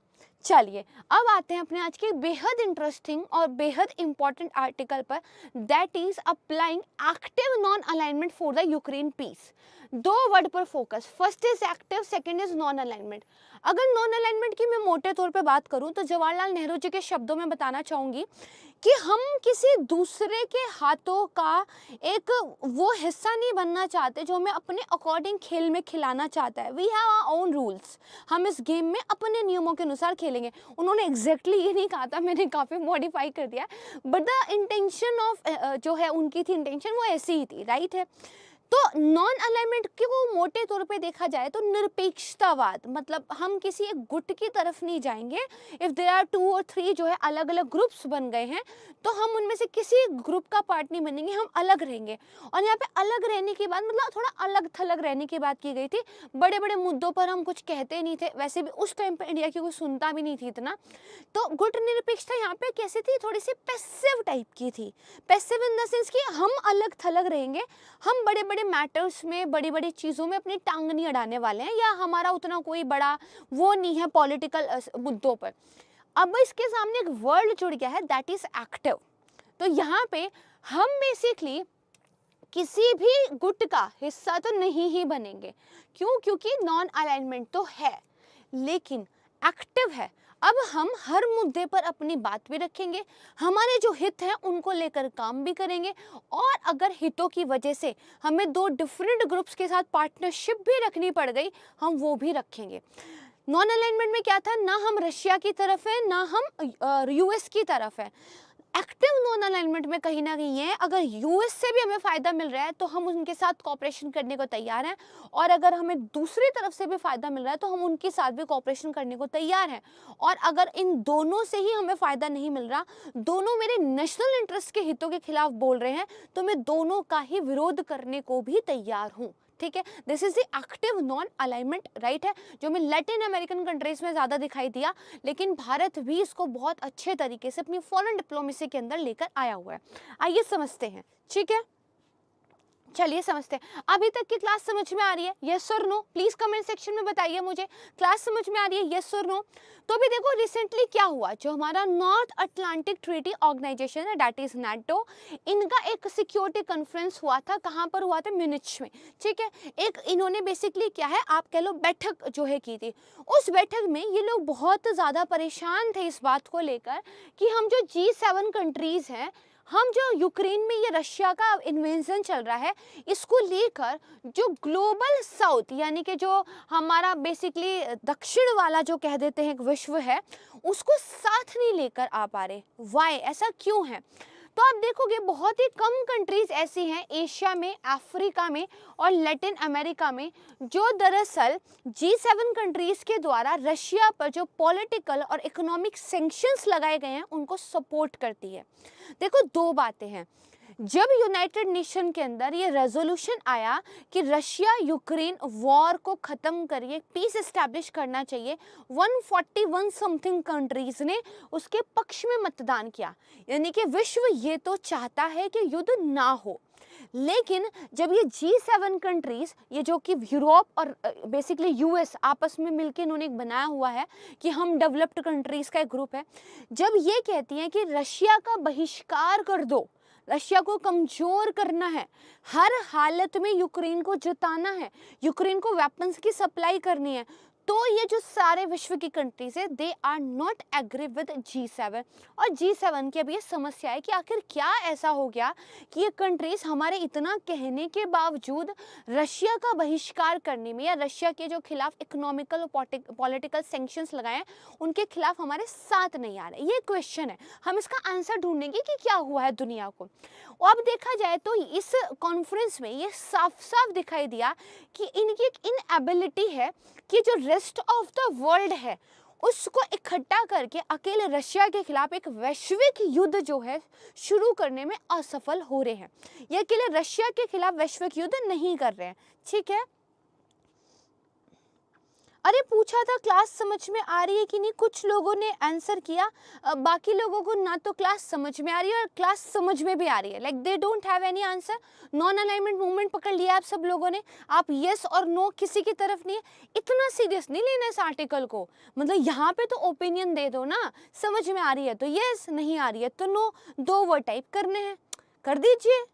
चलिए अब आते हैं अपने आज के बेहद इंटरेस्टिंग और बेहद इंपॉर्टेंट आर्टिकल पर, that is applying active non alignment for the Ukraine peace. दो वर्ड पर focus, first is active, second is non alignment. अगर नॉन अलाइनमेंट की मैं मोटे तौर पे बात करूं तो जवाहरलाल नेहरू जी के शब्दों में बताना चाहूँगी कि हम किसी दूसरे के हाथों का एक वो हिस्सा नहीं बनना चाहते जो हमें अपने अकॉर्डिंग खेल में खिलाना चाहता है। We have our own rules, हम इस गेम में अपने नियमों के अनुसार खेलेंगे। उन्होंने एग्जैक्टली ये नहीं कहा था, मैंने काफ़ी मॉडिफाई कर दिया, बट द इंटेंशन ऑफ जो है उनकी थी इंटेंशन वो ऐसी ही थी, राइट है। तो नॉन अलाइनमेंट को मोटे तौर पे देखा जाए तो निरपेक्षतावाद, मतलब हम किसी एक गुट की तरफ नहीं जाएंगे। इफ देयर आर 2 और 3 जो है अलग अलग ग्रुप्स बन गए हैं तो हम उनमें से किसी ग्रुप का पार्ट नहीं बनेंगे, हम अलग रहेंगे। और यहाँ पे अलग रहने की बात मतलब थोड़ा अलग थलग रहने की बात की गई थी। बड़े बड़े मुद्दों पर हम कुछ कहते नहीं थे, वैसे भी उस टाइम पे इंडिया की कोई सुनता भी नहीं थी इतना। तो गुट निरपेक्षता यहाँ पे कैसी थी, थोड़ी सी पैसिव टाइप की थी। पैसिव इन द सेंस कि हम अलग थलग रहेंगे, हम बड़े बड़े मैटर्स में बड़ी बड़ी चीज़ों में अपनी टांग नहीं अड़ाने वाले हैं, या हमारा उतना कोई बड़ा वो नहीं है पॉलिटिकल मुद्दों पर। अब इसके सामने एक वर्ड जुड़ गया है, दैट इज एक्टिव। तो यहाँ पे हम बेसिकली किसी भी गुट का हिस्सा तो नहीं ही बनेंगे। क्यों? क्योंकि नॉन अलाइनमेंट तो है लेकिन एक्टिव है। अब हम हर मुद्दे पर अपनी बात भी रखेंगे, हमारे जो हित हैं उनको लेकर काम भी करेंगे, और अगर हितों की वजह से हमें 2 डिफरेंट ग्रुप्स के साथ पार्टनरशिप भी रखनी पड़ गई, हम वो भी रखेंगे। नॉन अलाइनमेंट में क्या था, ना हम रशिया की तरफ है ना हम यूएस की तरफ है। एक्टिव नॉन अलाइनमेंट में कहीं ना कहीं है, अगर यूएस से भी हमें फ़ायदा मिल रहा है तो हम उनके साथ कॉपरेशन करने को तैयार हैं, और अगर हमें दूसरी तरफ से भी फ़ायदा मिल रहा है तो हम उनके साथ भी कॉपरेशन करने को तैयार हैं। और अगर इन दोनों से ही हमें फ़ायदा नहीं मिल रहा, दोनों मेरे नेशनल इंटरेस्ट के हितों के खिलाफ बोल रहे हैं, तो मैं दोनों का ही विरोध करने को भी तैयार हूँ। ठीक है, this is the active non alignment, right है, जो हमें लैटिन अमेरिकन कंट्रीज में ज़्यादा दिखाई दिया, लेकिन भारत भी इसको बहुत अच्छे तरीके से अपनी फॉरेन डिप्लोमेसी के अंदर लेकर आया हुआ है। आइए समझते हैं, ठीक है, चलिए समझते हैं। अभी तक की क्लास समझ में आ रही है? यस और नो प्लीज कमेंट सेक्शन में बताइए मुझे, क्लास समझ में आ रही है? यस और नो। तो अभी देखो रिसेंटली क्या हुआ, जो हमारा नॉर्थ अटलांटिक ट्रीटी ऑर्गेनाइजेशन है, दैट इज नाटो, इनका एक सिक्योरिटी कॉन्फ्रेंस हुआ था। कहाँ पर हुआ था? म्यूनिच में। ठीक है, एक इन्होंने बेसिकली क्या है आप कह लो बैठक जो है की थी। उस बैठक में ये लोग बहुत ज़्यादा परेशान थे इस बात को लेकर कि हम जो G7 कंट्रीज़ हैं, हम जो यूक्रेन में ये रशिया का इन्वेजन चल रहा है, इसको लेकर जो ग्लोबल साउथ यानी कि जो हमारा बेसिकली दक्षिण वाला जो कह देते हैं एक विश्व है, उसको साथ नहीं लेकर आ पा रहे। वाई? ऐसा क्यों है? तो आप देखोगे बहुत ही कम कंट्रीज ऐसी हैं एशिया में, अफ्रीका में और लैटिन अमेरिका में, जो दरअसल G7 कंट्रीज के द्वारा रशिया पर जो पॉलिटिकल और इकोनॉमिक सैंक्शंस लगाए गए हैं उनको सपोर्ट करती है। देखो 2 बातें हैं। जब यूनाइटेड नेशन के अंदर ये रेजोल्यूशन आया कि रशिया यूक्रेन वॉर को ख़त्म करिए, पीस एस्टैब्लिश करना चाहिए, 141 समथिंग कंट्रीज़ ने उसके पक्ष में मतदान किया। यानी कि विश्व ये तो चाहता है कि युद्ध ना हो, लेकिन जब ये G7 कंट्रीज़, ये जो कि यूरोप और बेसिकली यूएस आपस में मिलकर इन्होंने एक बनाया हुआ है कि हम डेवलप्ड कंट्रीज़ का एक ग्रुप है, जब ये कहती हैं कि रशिया का बहिष्कार कर दो, रशिया को कमज़ोर करना है, हर हालत में यूक्रेन को जिताना है, यूक्रेन को वेपन्स की सप्लाई करनी है, तो ये जो सारे विश्व की कंट्रीज है they are not agree with G7। और G7 की अब ये समस्या है कि आखिर क्या ऐसा हो गया कि ये कंट्रीज हमारे इतना कहने के बावजूद रशिया का बहिष्कार करने में या रशिया के जो खिलाफ इकोनॉमिकल और पॉलिटिकल सैंक्शंस लगाए हैं उनके खिलाफ हमारे साथ नहीं आ रहे। ये क्वेश्चन है, हम इसका आंसर ढूंढेंगे कि क्या हुआ है दुनिया को। और अब देखा जाए तो इस कॉन्फ्रेंस में ये साफ साफ दिखाई दिया कि इनकी एक इनएबिलिटी है कि जो रेस्ट ऑफ द वर्ल्ड है उसको इकट्ठा करके अकेले रशिया के खिलाफ एक वैश्विक युद्ध जो है शुरू करने में असफल हो रहे हैं। ये अकेले रशिया के खिलाफ वैश्विक युद्ध नहीं कर रहे हैं। ठीक है, अरे पूछा था क्लास समझ में आ रही है कि नहीं, कुछ लोगों ने आंसर किया, बाकी लोगों को ना तो क्लास समझ में आ रही है और क्लास समझ में भी आ रही है, like they don't have any answer. Non alignment movement पकड़ लिया आप सब लोगों ने, आप यस और नो किसी की तरफ नहीं है। इतना सीरियस नहीं लेना इस आर्टिकल को, मतलब यहाँ पे तो ओपिनियन दे दो ना, समझ में आ रही है तो यस, नहीं आ रही है तो नो, 2 वर्ड टाइप करने हैं, कर दीजिए।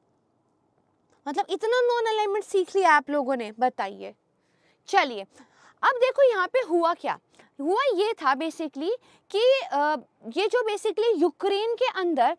मतलब इतना नॉन अलाइनमेंट सीख लिया आप लोगों ने, बताइए। चलिए अब देखो यहाँ पे हुआ क्या, हुआ ये था बेसिकली कि ये जो बेसिकली यूक्रेन के अंदर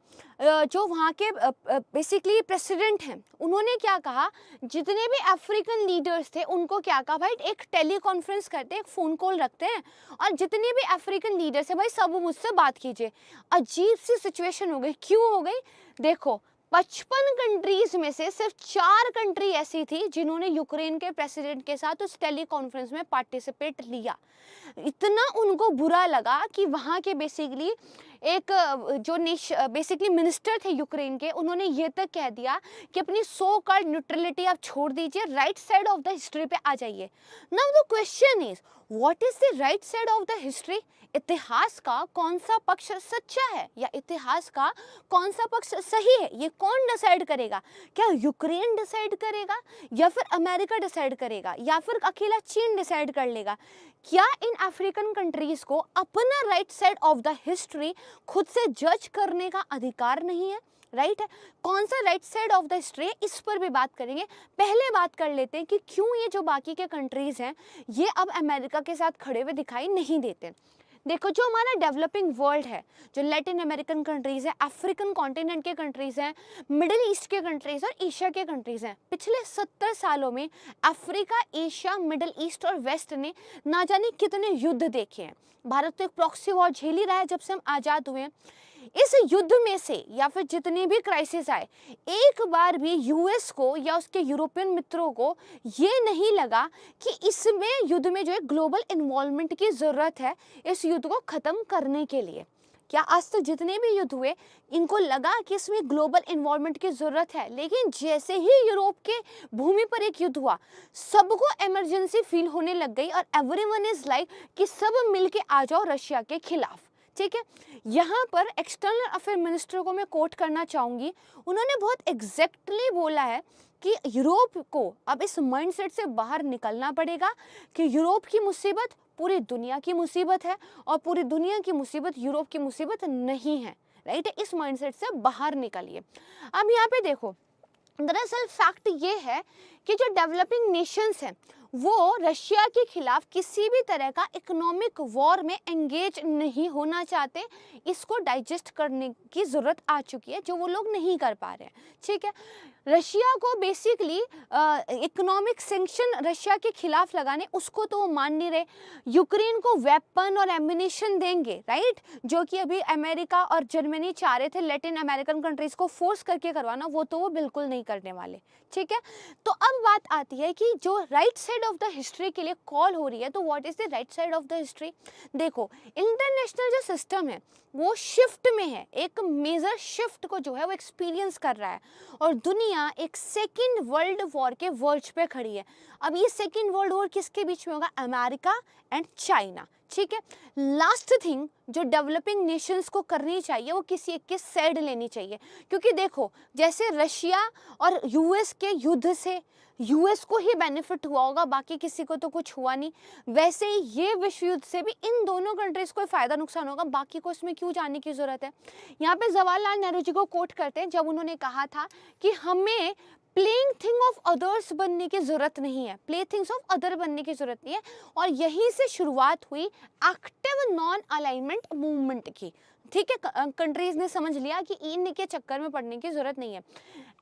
जो वहाँ के बेसिकली प्रेसिडेंट हैं, उन्होंने क्या कहा, जितने भी अफ्रीकन लीडर्स थे उनको क्या कहा, भाई एक टेली कॉन्फ्रेंस करते हैं, एक फ़ोन कॉल रखते हैं और जितने भी अफ्रीकन लीडर्स हैं भाई सब मुझसे बात कीजिए। अजीब सी सिचुएशन हो गई, क्यों हो गई, देखो 55 कंट्रीज में से सिर्फ 4 कंट्री ऐसी थी जिन्होंने यूक्रेन के प्रेसिडेंट के साथ उस टेली कॉन्फ्रेंस में पार्टिसिपेट लिया। इतना उनको बुरा लगा कि वहाँ के बेसिकली एक जो बेसिकली मिनिस्टर थे यूक्रेन के, उन्होंने ये तक कह दिया कि अपनी सो कॉल्ड न्यूट्रलिटी आप छोड़ दीजिए, right side of the history पे आ जाइए। Now the question is what is the right side of the history? इतिहास का कौन सा पक्ष सच्चा है या इतिहास का कौन सा पक्ष सही है, ये कौन डिसाइड करेगा? क्या यूक्रेन डिसाइड करेगा या फिर अमेरिका डिसाइड करेगा या फिर अकेला चीन डिसाइड कर लेगा? क्या इन अफ्रीकन कंट्रीज को अपना right side of the history खुद से जज करने का अधिकार नहीं है? राइट है, कौन सा right side of the history है, इस पर भी बात करेंगे। पहले बात कर लेते हैं कि क्यों ये जो बाकी के कंट्रीज हैं ये अब अमेरिका के साथ खड़े हुए दिखाई नहीं देते। देखो जो हमारा डेवलपिंग वर्ल्ड है, जो लैटिन अमेरिकन कंट्रीज है, अफ्रीकन कॉन्टिनेंट के कंट्रीज हैं, मिडिल ईस्ट के कंट्रीज और एशिया के कंट्रीज हैं, पिछले 70 सालों में अफ्रीका, एशिया, मिडिल ईस्ट और वेस्ट ने ना जाने कितने युद्ध देखे हैं। भारत तो एक प्रॉक्सी वॉर झेल ही रहा है जब से हम आज़ाद हुए हैं। इस युद्ध में से या फिर जितने भी क्राइसिस आए, एक बार भी यूएस को या उसके यूरोपियन मित्रों को ये नहीं लगा कि इसमें युद्ध में जो है ग्लोबल इन्वॉल्वमेंट की ज़रूरत है इस युद्ध को ख़त्म करने के लिए। क्या आज तक जितने भी युद्ध हुए इनको लगा कि इसमें ग्लोबल इन्वॉल्वमेंट की ज़रूरत है? लेकिन जैसे ही यूरोप के भूमि पर एक युद्ध हुआ, सबको इमरजेंसी फील होने लग गई और एवरीवन इज़ लाइक कि सब मिलके आ जाओ रशिया के खिलाफ। ठीक है, यहाँ पर एक्सटर्नल अफेयर मिनिस्टर को मैं कोट करना चाहूँगी, उन्होंने बहुत एग्जैक्टली बोला है कि यूरोप को अब इस माइंडसेट से बाहर निकलना पड़ेगा कि यूरोप की मुसीबत पूरी दुनिया की मुसीबत है और पूरी दुनिया की मुसीबत यूरोप की मुसीबत नहीं है। राइट, इस माइंडसेट से बाहर निकलिए। अब यहाँ पे देखो, दरअसल फैक्ट ये है कि जो डेवलपिंग नेशंस हैं वो रशिया के खिलाफ किसी भी तरह का इकोनॉमिक वॉर में एंगेज नहीं होना चाहते। इसको डाइजेस्ट करने की ज़रूरत आ चुकी है जो वो लोग नहीं कर पा रहे हैं। ठीक है, रशिया को बेसिकली इकोनॉमिक सैंक्शन रशिया के खिलाफ लगाने, उसको तो वो मान नहीं रहे। यूक्रेन को वेपन और एम्युनिशन देंगे, राइट, जो कि अभी अमेरिका और जर्मनी चाह रहे थे लैटिन अमेरिकन कंट्रीज को फोर्स करके करवाना, वो तो वो बिल्कुल नहीं करने वाले। ठीक है, तो अब बात आती है कि जो right side of the history के लिए कॉल हो रही है, तो what is the right side of the history? देखो, इंटरनेशनल जो सिस्टम है वो शिफ्ट में है, एक मेजर शिफ्ट को जो है वो एक्सपीरियंस कर रहा है और दुनिया एक सेकेंड वर्ल्ड वॉर के वर्ज पे खड़ी है। अब ये सेकेंड वर्ल्ड वॉर किसके बीच में होगा? America and China. ठीक है, लास्ट थिंग जो डेवलपिंग नेशंस को करनी चाहिए वो किसी एक की साइड लेनी चाहिए, क्योंकि देखो जैसे रशिया और यूएस के युद्ध से यूएस को ही बेनिफिट हुआ होगा, बाकी किसी को तो कुछ हुआ नहीं, वैसे ही ये विश्व युद्ध से भी इन दोनों कंट्रीज को फ़ायदा नुकसान होगा, बाकी को इसमें क्यों जानने की ज़रूरत है। यहाँ पे जवाहरलाल नेहरू जी को कोट करते हैं जब उन्होंने कहा था कि हमें प्लेइंग थिंग ऑफ अदर्स बनने की ज़रूरत नहीं है, प्ले थिंग्स ऑफ अदर बनने की ज़रूरत नहीं है। और यहीं से शुरुआत हुई एक्टिव नॉन अलाइनमेंट मूवमेंट की। ठीक है, कंट्रीज ने समझ लिया कि इन के चक्कर में पड़ने की ज़रूरत नहीं है।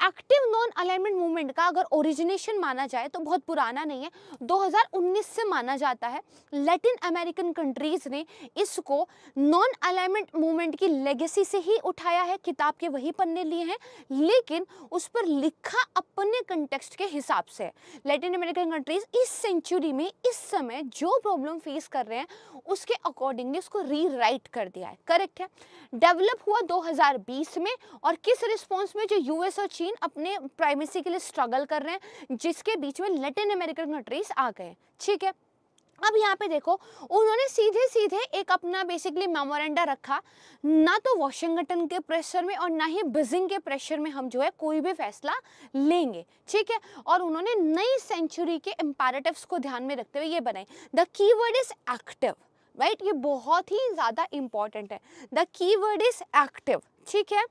एक्टिव नॉन अलाइनमेंट मूवमेंट का अगर ओरिजिनेशन माना जाए तो बहुत पुराना नहीं है, 2019 से माना जाता है। लैटिन अमेरिकन कंट्रीज ने इसको नॉन अलाइनमेंट मूवमेंट की लेगेसी से ही उठाया है, किताब के वही पन्ने लिए हैं, लेकिन उस पर लिखा अपने कंटेक्स्ट के हिसाब से। लैटिन अमेरिकन कंट्रीज इस सेंचुरी में इस समय जो प्रॉब्लम फेस कर रहे हैं उसके अकॉर्डिंगली उसको रीराइट कर दिया है। करेक्ट है, डेवलप हुआ 2020 में और किस रिस्पॉन्स में? जो यूएस और चीन अपने प्राइमेसी के लिए स्ट्रगल कर रहे हैं, जिसके बीच में लैटिन अमेरिकन कंट्रीज आ गए। ठीक है, अब यहाँ पे देखो उन्होंने सीधे सीधे एक अपना बेसिकली मेमोरेंडा रखा, ना तो वॉशिंगटन के प्रेशर में और ना ही बीजिंग के प्रेशर में हम जो है कोई भी फैसला लेंगे। ठीक है, और उन्होंने नई सेंचुरी के इम्पेरेटिव्स को ध्यान में रखते हुए ये बनाई, the keyword is active. Right, ये बहुत ही ज़्यादा इंपॉर्टेंट है, द कीवर्ड इज एक्टिव। ठीक है,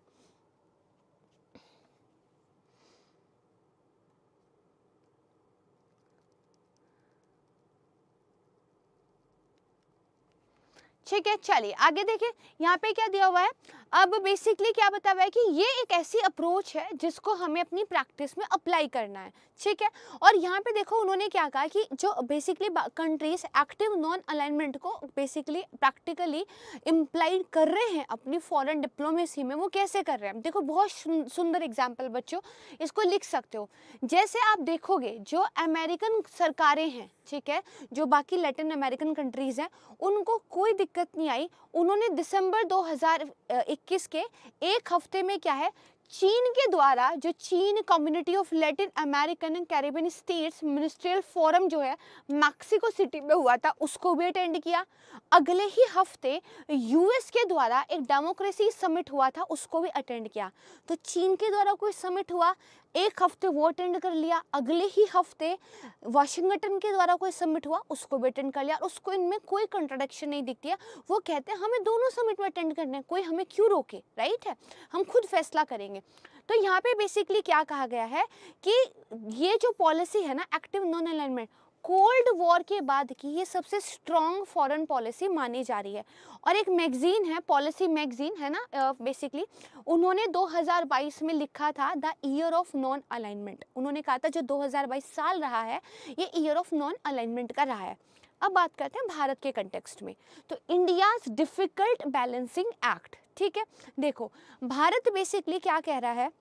ठीक है, चलिए आगे देखिए यहाँ पे क्या दिया हुआ है। अब बेसिकली क्या बता हुआ है कि ये एक ऐसी अप्रोच है जिसको हमें अपनी प्रैक्टिस में अप्लाई करना है, ठीक है। और यहाँ पे देखो उन्होंने क्या कहा कि जो basically countries active non alignment को बेसिकली प्रैक्टिकली इम्प्लाई कर रहे हैं अपनी फॉरेन डिप्लोमेसी में, वो कैसे कर रहे हैं। देखो बहुत सुंदर एग्जाम्पल बच्चों, इसको लिख सकते हो। जैसे आप देखोगे जो अमेरिकन सरकारें हैं, ठीक है, जो बाकी लैटिन अमेरिकन कंट्रीज हैं, उनको कोई दिक्कत नहीं आई। उन्होंने दिसंबर 2021 के एक हफ्ते में क्या है, चीन के द्वारा जो चीन community of Latin American and Caribbean states ministerial forum जो है मैक्सिको सिटी में हुआ था, उसको भी अटेंड किया। अगले ही हफ्ते यूएस के द्वारा एक डेमोक्रेसी समिट हुआ था, उसको भी अटेंड किया। तो चीन के द्वारा कोई समिट हुआ, एक हफ्ते वो अटेंड कर लिया। अगले ही हफ्ते वाशिंगटन के द्वारा कोई समिट हुआ, उसको भी अटेंड कर लिया। और उसको इनमें कोई कंट्राडिक्शन नहीं दिखती है। वो कहते हैं हमें दोनों समिट में अटेंड करने हैं, कोई हमें क्यों रोके, राइट है, हम खुद फैसला करेंगे। तो यहाँ पे बेसिकली क्या कहा गया है कि ये जो पॉलिसी है ना, active non alignment, cold war के बाद की ये सबसे स्ट्रॉन्ग फॉरेन पॉलिसी मानी जा रही है। और एक मैगजीन है, पॉलिसी मैगजीन है ना, बेसिकली उन्होंने 2022 में लिखा था the year of non alignment. उन्होंने कहा था जो 2022 साल रहा है ये ईयर ऑफ नॉन अलाइनमेंट का रहा है। अब बात करते हैं भारत के कंटेक्स्ट में, तो इंडियाज डिफिकल्ट बैलेंसिंग एक्ट, ठीक है। देखो भारत बेसिकली क्या कह रहा है,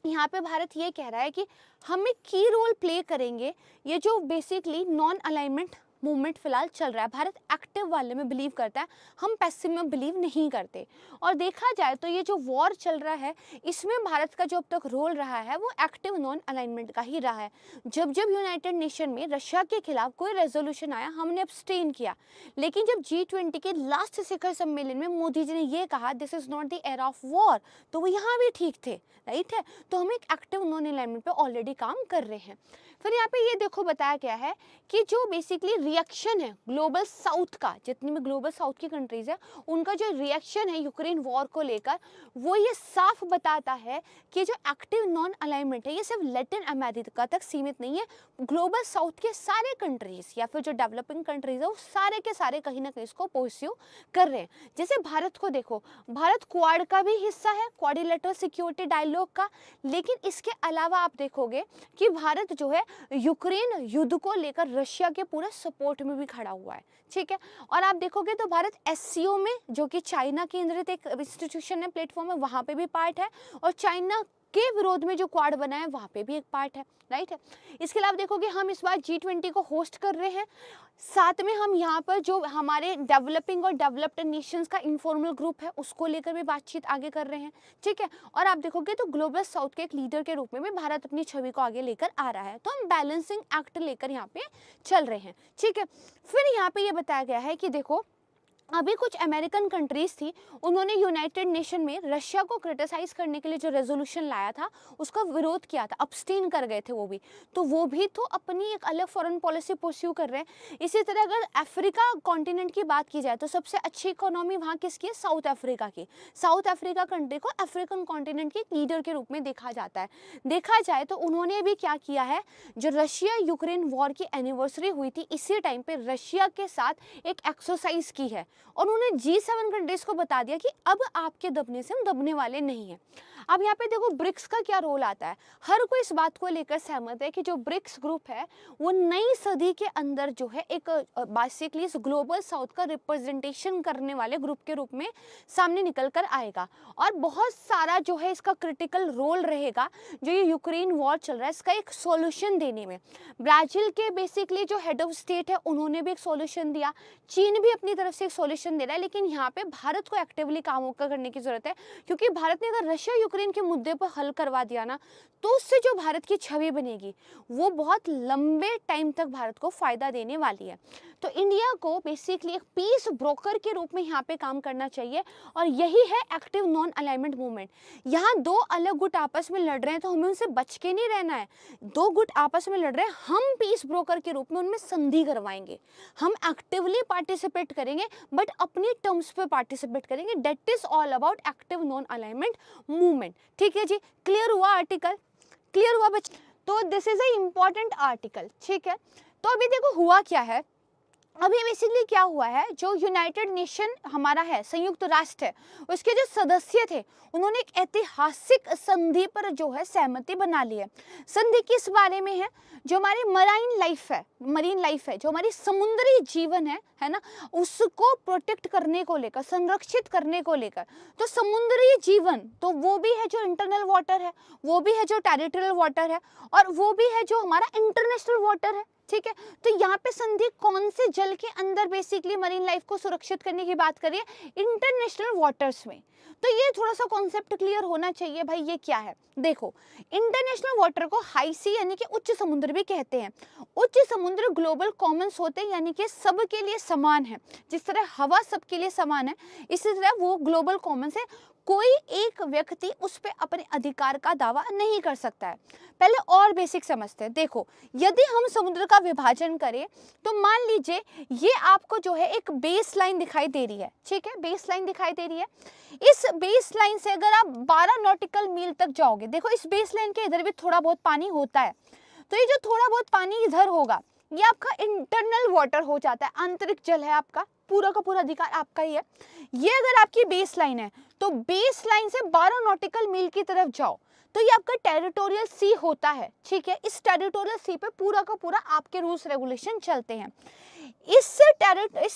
यहाँ पे भारत ये कह रहा है कि हमें की रोल प्ले करेंगे। ये जो बेसिकली नॉन अलाइनमेंट मूवमेंट फिलहाल चल रहा है, भारत एक्टिव वाले में बिलीव करता है, हम पैसिव में बिलीव नहीं करते। और देखा जाए तो ये जो वॉर चल रहा है इसमें भारत का जो अब तक रोल रहा है वो एक्टिव नॉन अलाइनमेंट का ही रहा है। जब जब यूनाइटेड नेशन में रशिया के खिलाफ कोई रेजोल्यूशन आया हमने अब्सटेन किया, लेकिन जब G20 के लास्ट शिखर सम्मेलन में मोदी जी ने ये कहा this is not the era of war, तो वो यहाँ भी ठीक थे, राइट है। तो हम एक एक्टिव नॉन अलाइनमेंट पे ऑलरेडी काम कर रहे हैं। फिर यहाँ पे ये देखो बताया गया है कि जो बेसिकली रिएक्शन है ग्लोबल साउथ का, जितनी भी ग्लोबल साउथ की कंट्रीज है उनका जो रिएक्शन है यूक्रेन वॉर को लेकर, वो ये साफ बताता है कि जो एक्टिव नॉन अलाइनमेंट है ये सिर्फ लैटिन अमेरिका तक सीमित नहीं है। ग्लोबल साउथ के सारे कंट्रीज या फिर जो डेवलपिंग कंट्रीज है वो सारे के सारे कहीं ना कहीं इसको परस्यू कर रहे हैं। जैसे भारत को देखो, भारत क्वाड का भी हिस्सा है, क्वाड्रिलेटरल सिक्योरिटी डायलॉग का, लेकिन इसके अलावा आप देखोगे कि भारत जो है यूक्रेन युद्ध को लेकर रशिया के पूरे सपोर्ट में भी खड़ा हुआ है, ठीक है। और आप देखोगे तो भारत SCO में, जो कि चाइना केंद्रित एक इंस्टीट्यूशन है, प्लेटफॉर्म है, वहां पे भी पार्ट है, और चाइना के विरोध में जो क्वाड बना है वहां पे भी एक पार्ट है, राइट है। इसके अलावा देखोगे हम इस बार G20 को होस्ट कर रहे हैं, साथ में हम यहाँ पर जो हमारे डेवलपिंग और डेवलप्ड नेशंस का इनफॉर्मल ग्रुप है उसको लेकर भी बातचीत आगे कर रहे हैं, ठीक है। और आप देखोगे तो ग्लोबल साउथ के एक लीडर के रूप में भी भारत अपनी छवि को आगे लेकर आ रहा है। तो हम बैलेंसिंग एक्ट लेकर यहाँ पे चल रहे हैं, ठीक है। फिर यहाँ पे ये बताया गया है कि देखो अभी कुछ अमेरिकन कंट्रीज थी, उन्होंने यूनाइटेड नेशन में रशिया को क्रिटिसाइज करने के लिए जो रेजोल्यूशन लाया था उसका विरोध किया था, अब्सटेन कर गए थे वो भी, तो वो भी तो अपनी एक अलग फॉरेन पॉलिसी परस्यू कर रहे हैं। इसी तरह अगर अफ्रीका कॉन्टिनेंट की बात की जाए तो सबसे अच्छी इकोनॉमी वहाँ किसकी है, साउथ अफ्रीका की। साउथ अफ्रीका कंट्री को अफ्रीकन कॉन्टिनेंट के लीडर के रूप में देखा जाता है। देखा जाए तो उन्होंने भी क्या किया है, जो रशिया यूक्रेन वॉर की एनिवर्सरी हुई थी इसी टाइम पे रशिया के साथ एक एक्सरसाइज की है, और उन्होंने G7 कंट्रीज को बता दिया कि अब आपके दबने से हम दबने वाले नहीं हैं। अब यहाँ पे देखो ब्रिक्स का क्या रोल आता है, हर कोई इस बात को लेकर सहमत है कि जो ब्रिक्स ग्रुप है वो नई सदी के अंदर जो है एक बेसिकली इस ग्लोबल साउथ का रिप्रेजेंटेशन करने वाले ग्रुप के रूप में सामने निकल कर आएगा, और बहुत सारा जो है इसका क्रिटिकल रोल रहेगा जो ये यूक्रेन वॉर चल रहा है इसका एक सॉल्यूशन देने में। ब्राजील के बेसिकली जो हेड ऑफ स्टेट है उन्होंने भी एक सॉल्यूशन दिया, चीन भी अपनी तरफ से एक सॉल्यूशन दे रहा है, लेकिन यहाँ पे भारत को एक्टिवली काम करने की जरूरत है, क्योंकि भारत ने अगर रशिया यूक्रेन के मुद्दे पर हल करवा दिया ना तो उससे जो भारत की छवि बनेगी वो बहुत लंबे टाइम तक भारत को फायदा देने वाली है। तो इंडिया को बेसिकली एक पीस ब्रोकर के रूप में यहाँ पे काम करना चाहिए, और यही है एक्टिव नॉन अलाइनमेंट मूवमेंट। यहाँ दो अलग गुट आपस में लड़ रहे हैं तो हमें उनसे बच के नहीं रहना है, दो गुट आपस में लड़ रहे हैं, हम पीस ब्रोकर के रूप में उनमें संधि करवाएंगे, हम एक्टिवली पार्टिसिपेट करेंगे बट अपनी टर्म्स पे पार्टिसिपेट करेंगे। That is all about active non alignment movement, ठीक है जी। क्लियर हुआ आर्टिकल, क्लियर हुआ बच्चे? तो this is a important article, ठीक है। तो अभी देखो हुआ क्या है, अभी बेसिकली क्या हुआ है, जो यूनाइटेड नेशन हमारा है, संयुक्त राष्ट्र है, उसके जो सदस्य थे उन्होंने एक ऐतिहासिक संधि पर जो है सहमति बना ली है। संधि किस बारे में है? जो हमारी मरीन लाइफ है, जो हमारी समुद्री जीवन है ना, उसको प्रोटेक्ट करने को लेकर, संरक्षित करने को लेकर। तो समुद्री जीवन तो वो भी है जो इंटरनल वाटर है, वो भी है जो टेरिटोरियल वाटर है, और वो भी है जो हमारा इंटरनेशनल वाटर है। ठीक है, तो यहाँ पे संधि कौन से जल के अंदर बेसिकली मरीन लाइफ को सुरक्षित करने की बात करिए? इंटरनेशनल वाटर्स में। तो ये थोड़ा सा कॉन्सेप्ट क्लियर होना चाहिए भाई, ये क्या है। देखो, इंटरनेशनल वाटर को हाई सी यानी कि उच्च समुद्र भी कहते हैं। उच्च समुद्र ग्लोबल कॉमन्स होते हैं, यानी कि सबके लिए समान है। जिस तरह हवा सबके लिए समान है, इसी तरह वो ग्लोबल कॉमन्स है। कोई एक व्यक्ति उस पर अपने अधिकार का दावा नहीं कर सकता है। पहले और बेसिक समझते हैं। देखो, यदि हम समुद्र का विभाजन करें तो मान लीजिए ये आपको जो है एक बेस लाइन दिखाई दे रही है। ठीक है, बेस लाइन दिखाई दे रही है। इस बेस लाइन से अगर आप 12 नॉटिकल मील तक जाओगे, देखो इस बेस लाइन के इधर भी थोड़ा बहुत पानी होता है, तो ये जो थोड़ा बहुत पानी इधर होगा ये आपका इंटरनल वाटर हो जाता है, आंतरिक जल है आपका, पूरा का पूरा अधिकार आपका ही है। ये अगर आपकी बेस लाइन है तो बेस लाइन से 12 नॉटिकल मील की तरफ जाओ तो ये आपका टेरिटोरियल सी होता है। ठीक है, इस टेरिटोरियल सी पे पूरा का पूरा आपके रूल्स रेगुलेशन चलते हैं। इस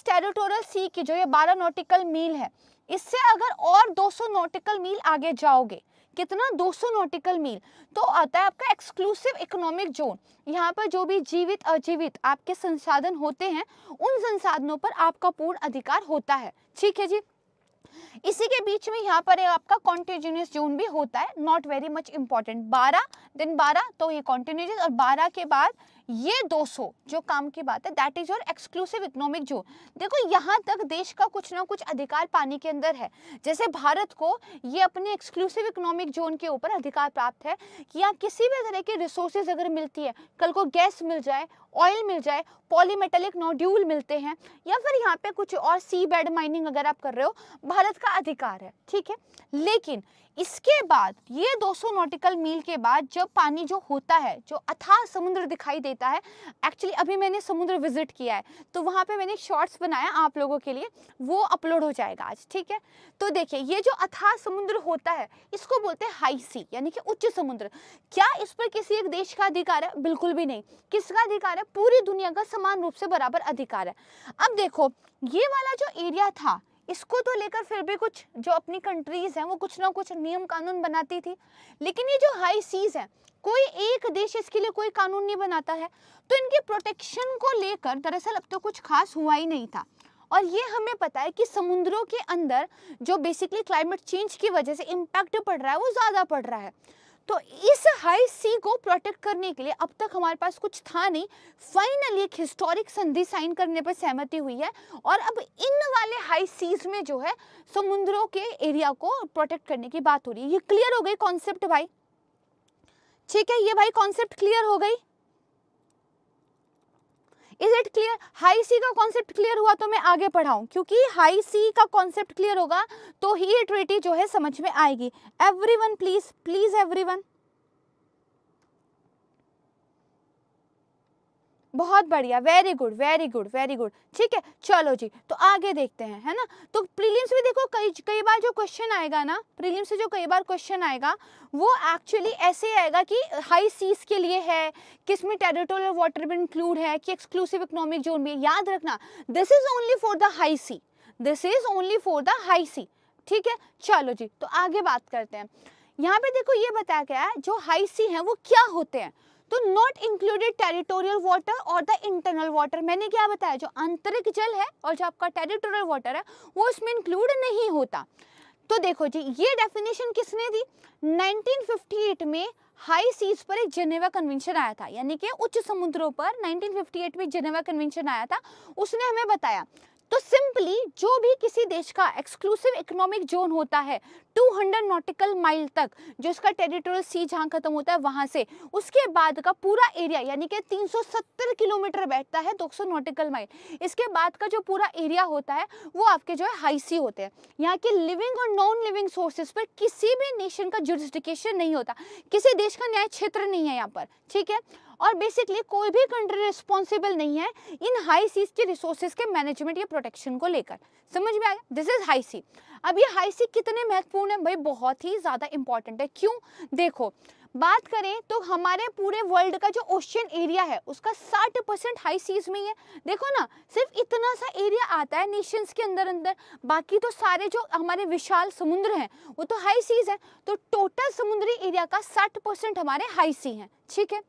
टेरिटोरियल सी की जो ये 12 नॉटिकल मील है, इससे अगर और 200 नॉटिकल मील आगे जाओगे, कितना? 200 नॉटिकल मील, तो आता है आपका एक्सक्लूसिव इकोनॉमिक जोन। यहाँ पर जो भी जीवित अजीवित आपके संसाधन होते हैं, उन संसाधनों पर आपका पूर्ण अधिकार होता है। ठीक है जी। इसी के बीच में यहाँ पर आपका कॉन्टिन्यूस जोन भी होता है, नॉट वेरी मच इंपॉर्टेंट। 12 दिन 12 तो ये कॉन्टिन्यूस, और 12 के बाद ये 200 जो काम की बात है, that is your exclusive economic zone. देखो, यहाँ तक देश का कुछ ना कुछ अधिकार पानी के अंदर है। जैसे भारत को ये अपने एक्सक्लूसिव इकोनॉमिक जोन के ऊपर अधिकार प्राप्त है कि यहाँ किसी भी तरह की रिसोर्सेज अगर मिलती है, कल को गैस मिल जाए, ऑयल मिल जाए, पॉलीमेटेलिक नोड्यूल मिलते हैं, या फिर यहाँ पे कुछ और सी बेड माइनिंग अगर आप कर रहे हो, भारत का अधिकार है। ठीक है, लेकिन इसके बाद ये 200 नॉटिकल मील के बाद जब पानी जो होता है, जो अथाह समुद्र दिखाई देता है, एक्चुअली अभी मैंने समुद्र विजिट किया है तो वहाँ पे मैंने शॉर्ट्स बनाया आप लोगों के लिए, वो अपलोड हो जाएगा आज। ठीक है, तो देखिए ये जो अथाह समुद्र होता है इसको बोलते हैं हाई सी, यानी कि उच्च समुद्र। क्या इस पर किसी एक देश का अधिकार है? बिल्कुल भी नहीं। किसका अधिकार है? पूरी दुनिया का समान रूप से बराबर अधिकार है। अब देखो, ये वाला जो एरिया था, इसको तो लेकर फिर भी कुछ जो अपनी कंट्रीज हैं वो कुछ ना कुछ नियम कानून बनाती थी, लेकिन ये जो हाई सीज है, कोई एक देश इसके लिए कोई कानून नहीं बनाता है। तो इनके प्रोटेक्शन को लेकर दरअसल अब तो कुछ खास हुआ ही नहीं था। और ये हमें पता है कि समुद्रों के अंदर जो बेसिकली क्लाइमेट चेंज की वजह से इम्पैक्ट पड़ रहा है वो ज़्यादा पड़ रहा है। तो इस हाई सी को प्रोटेक्ट करने के लिए अब तक हमारे पास कुछ था नहीं। फाइनली एक हिस्टोरिक संधि साइन करने पर सहमति हुई है, और अब इन वाले हाई सीज में जो है समुद्रों के एरिया को प्रोटेक्ट करने की बात हो रही है। ये क्लियर हो गई कॉन्सेप्ट भाई? ठीक है, ये भाई कॉन्सेप्ट क्लियर हो गई? Is it clear? हाई सी का कॉन्सेप्ट क्लियर हुआ तो मैं आगे पढ़ाऊं, क्योंकि हाई सी का कॉन्सेप्ट क्लियर होगा तो ही ये ट्रिटी जो है समझ में आएगी। Everyone please, please everyone. बहुत बढ़िया, very good very good very good. ठीक है, चलो जी, तो आगे देखते हैं, है ना। तो प्रीलिम्स में देखो कई बार जो क्वेश्चन आएगा ना, प्रीलिम्स से जो कई बार क्वेश्चन आएगा वो एक्चुअली ऐसे आएगा कि हाई सीज के लिए है, किसमें टेरिटोरियल वाटर भी इंक्लूड है, कि एक्सक्लूसिव इकोनॉमिक जोन में। याद रखना, this is only for the high sea, this is only for the high sea. ठीक है, चलो जी, तो आगे बात करते हैं। यहाँ पे देखो ये बताया गया है जो हाई सी है वो क्या होते हैं। तो नॉट इंक्लूडेड टेरिटोरियल वाटर और द इंटरनल वाटर। मैंने क्या बताया, जो आंतरिक जल है और जो आपका टेरिटोरियल वाटर है वो इसमें इंक्लूड नहीं होता। तो देखो जी, ये डेफिनेशन किसने दी? 1958 में हाई सीज पर एक जेनेवा कन्वेंशन आया था, यानी कि उच्च समुद्रों पर 1958 में जेनेवा कन्वेंशन आया था। उसने हमें बताया, तो सिंपली जो भी किसी देश का एक्सक्लूसिव इकोनॉमिक जोन होता है 200 नॉटिकल माइल तक, जो इसका टेरिटोरियल सी जहां खत्म होता है वहां से, उसके बाद का पूरा एरिया यानी कि 370 किलोमीटर बैठता है 200 नॉटिकल माइल। इसके बाद का जो पूरा एरिया होता है वो आपके जो है हाई सी होते हैं। यहाँ के लिविंग और नॉन लिविंग सोर्सेज पर किसी भी नेशन का जुरिस्डिक्शन नहीं होता, किसी देश का न्याय क्षेत्र नहीं है यहाँ पर। ठीक है, और बेसिकली कोई भी कंट्री रिस्पॉन्सिबल नहीं है इन हाई सीज के रिसोर्सेज के मैनेजमेंट या प्रोटेक्शन को लेकर। समझ में आया? दिस इज हाई सी। अब ये हाई सी कितने महत्वपूर्ण है भाई? बहुत ही ज्यादा इंपॉर्टेंट है। क्यों? देखो, बात करें तो हमारे पूरे वर्ल्ड का जो ओशियन एरिया है उसका 60% हाई सीज में ही है। देखो ना, सिर्फ इतना सा एरिया आता है नेशंस के अंदर अंदर, बाकी तो सारे जो हमारे विशाल समुद्र हैं वो तो हाई सीज है। तो टोटल समुद्री एरिया का 60% हमारे हाई सी हैं। ठीक है,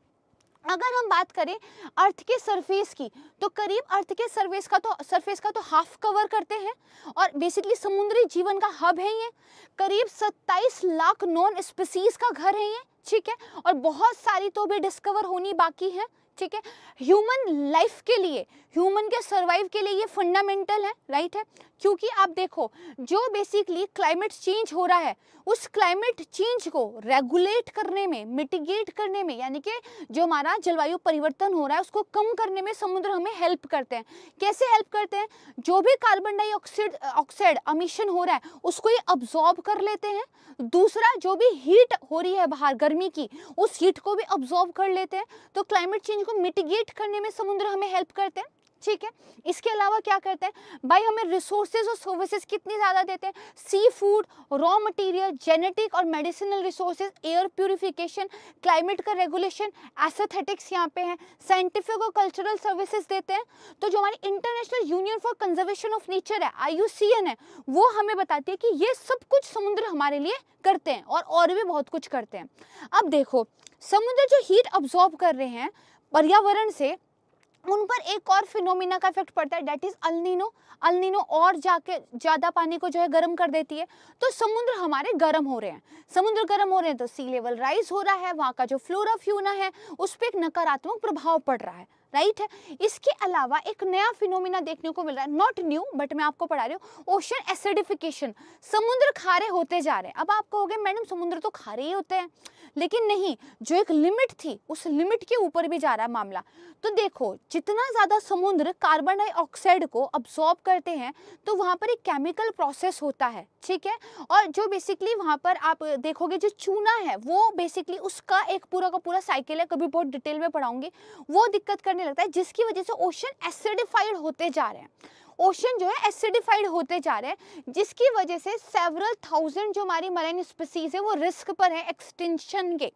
अगर हम बात करें अर्थ के सरफेस की, तो करीब अर्थ के सरफेस का तो हाफ कवर करते हैं, और बेसिकली समुद्री जीवन का हब है ये। करीब 27 लाख नॉन स्पीसीज का घर है ये। ठीक है, और बहुत सारी तो भी डिस्कवर होनी बाकी है। ठीक है, ह्यूमन लाइफ के लिए, ह्यूमन के सर्वाइव के लिए ये फंडामेंटल है, राइट है। क्योंकि आप देखो, जो बेसिकली क्लाइमेट चेंज हो रहा है उस क्लाइमेट चेंज को रेगुलेट करने में, मिटिगेट करने में, यानी कि जो हमारा जलवायु परिवर्तन हो रहा है उसको कम करने में समुद्र हमें हेल्प करते हैं। कैसे हेल्प करते हैं? जो भी कार्बन डाइऑक्साइड एमिशन हो रहा है उसको ये अब्जॉर्ब कर लेते हैं। दूसरा, जो भी हीट हो रही है बाहर गर्मी की, उस हीट को भी अब्जॉर्ब कर लेते हैं। तो क्लाइमेट चेंज को मिटिगेट करने में समुद्र हमें हेल्प करते हैं। ठीक है, इसके अलावा क्या करते हैं भाई? हमें रिसोर्सेज और सर्विसेज कितनी ज़्यादा देते हैं? Sea food, raw material, genetic और medicinal resources, air purification, climate का रेगुलेशन, एस्थेटिक्स यहाँ पे है, साइंटिफिक और कल्चरल सर्विसेज देते हैं। तो जो हमारी international union for conservation of nature है, IUCN है, वो हमें बताती है कि ये सब कुछ समुद्र हमारे लिए करते हैं, और भी बहुत कुछ करते हैं। अब देखो, समुद्र जो हीट अब्जॉर्ब कर रहे हैं पर्यावरण से, उन पर एक और फिनोमिना का इफेक्ट पड़ता है, डेट इज अल्नीनो। अल्नीनो और जाके ज़्यादा पानी को जो है गर्म कर देती है। तो समुद्र हमारे गर्म हो रहे हैं, समुद्र गर्म हो रहे हैं तो सी लेवल राइज हो रहा है, वहाँ का जो फ्लोरा फ्यूना है उस पर एक नकारात्मक प्रभाव पड़ रहा है, राइट है। इसके अलावा एक नया फिनोमिना देखने को मिल रहा है, नॉट न्यू बट मैं आपको पढ़ा रही हूँ, ओशन एसिडिफिकेशन। समुद्र खारे होते जा रहे हैं। अब आप कहोगे मैडम समुद्र तो खारे ही होते हैं, लेकिन नहीं, जो एक लिमिट थी उस लिमिट के ऊपर भी जा रहा है मामला। तो देखो, जितना ज़्यादा समुद्र कार्बन डाइऑक्साइड को अब्सॉर्ब करते हैं तो वहाँ पर एक केमिकल प्रोसेस होता है। ठीक है, और जो बेसिकली वहाँ पर आप देखोगे जो चूना है वो बेसिकली उसका एक पूरा का पूरा साइकिल है, कभी बहुत डिटेल में पढ़ाऊंगी, वो दिक्कत करने लगता है, जिसकी वजह से ओशन एसिडिफाइड होते जा रहे हैं। ओशन जो है एसिडिफाइड होते जा रहे हैं, जिसकी वजह से सेवरल थाउजेंड जो हमारी मरीन स्पीसीज है वो रिस्क पर है एक्सटिंक्शन के।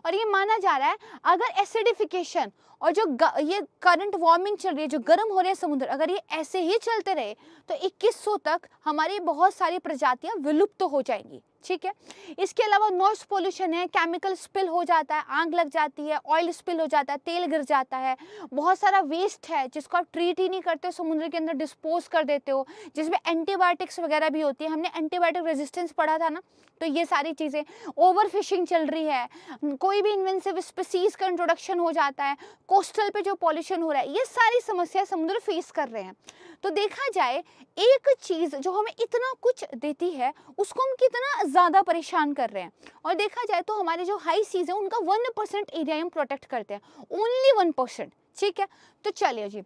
और ये माना जा रहा है अगर एसिडिफिकेशन और जो ये करंट वार्मिंग चल रही है, जो गर्म हो रहे हैं समुद्र, अगर ये ऐसे ही चलते रहे तो 2100 तक हमारी बहुत सारी प्रजातियां विलुप्त हो जाएंगी। ठीक है, इसके अलावा नॉइस पोल्यूशन है, केमिकल स्पिल हो जाता है, आग लग जाती है, ऑयल स्पिल हो जाता है, तेल गिर जाता है, बहुत सारा वेस्ट है जिसको आप ट्रीट ही नहीं करते हो, समुद्र के अंदर डिस्पोज कर देते हो, जिसमें एंटीबायोटिक्स वगैरह भी होती है, हमने एंटीबायोटिक रेजिस्टेंस पढ़ा था ना। तो ये सारी चीज़ें, ओवर फिशिंग चल रही है, कोई भी इन्वेंसिव स्पीसीज का इंट्रोडक्शन हो जाता है, कोस्टल पे जो पॉल्यूशन हो रहा है, ये सारी समस्या समुद्र फेस कर रहे हैं। तो देखा जाए, एक चीज़ जो हमें इतना कुछ देती है उसको हम कितना ज़्यादा परेशान कर रहे हैं। और देखा जाए तो हमारे जो हाई सीज है उनका 1% एरिया हम प्रोटेक्ट करते हैं, ओनली 1%। ठीक है, तो चलिए जी,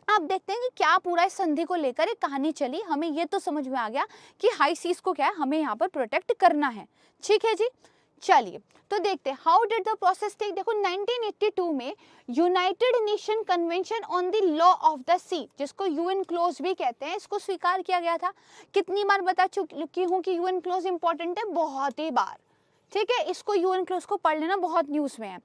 आप देखते हैं कि क्या पूरा इस संधि को लेकर एक कहानी चली। हमें ये तो समझ में आ गया कि हाई सीज को क्या है, हमें यहाँ पर प्रोटेक्ट करना है। ठीक है जी, चलिए तो देखते हैं how did the process take. देखो 1982 में United Nation convention on the law of the sea, जिसको यूएन क्लोज भी कहते हैं, इसको स्वीकार किया गया था। कितनी बार बता चुकी हूँ कि यूएन क्लोज इंपॉर्टेंट है, बहुत ही बार। ठीक है, इसको यूएन क्लोज को पढ़ लेना, बहुत न्यूज़ में है।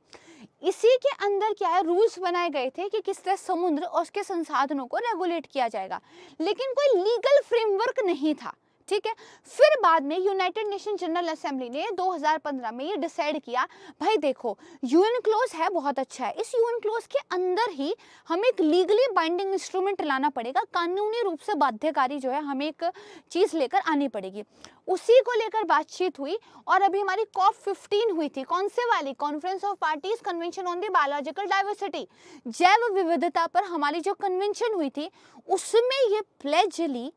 इसी के अंदर क्या है, रूल्स बनाए गए थे कि किस तरह समुद्र और उसके संसाधनों को रेगुलेट किया जाएगा, लेकिन कोई लीगल फ्रेमवर्क नहीं था। ठीक है, फिर बाद में यूनाइटेड नेशन जनरल असेंबली ने 2015 में ये डिसाइड किया, भाई देखो यूएन क्लोज है, बहुत अच्छा है, इस यूएन क्लोज के अंदर ही हमें एक लीगली बाइंडिंग इंस्ट्रूमेंट लाना पड़ेगा, कानूनी रूप से बाध्यकारी जो है हमें एक चीज़ लेकर आनी पड़ेगी। उसी को लेकर बातचीत हुई, और अभी हमारी COP15 हुई थी, कौन से वाली, conference of parties convention on the biological diversity, जैव विविधता पर हमारी जो कन्वेंशन हुई थी, उसमें ये प्लेज ली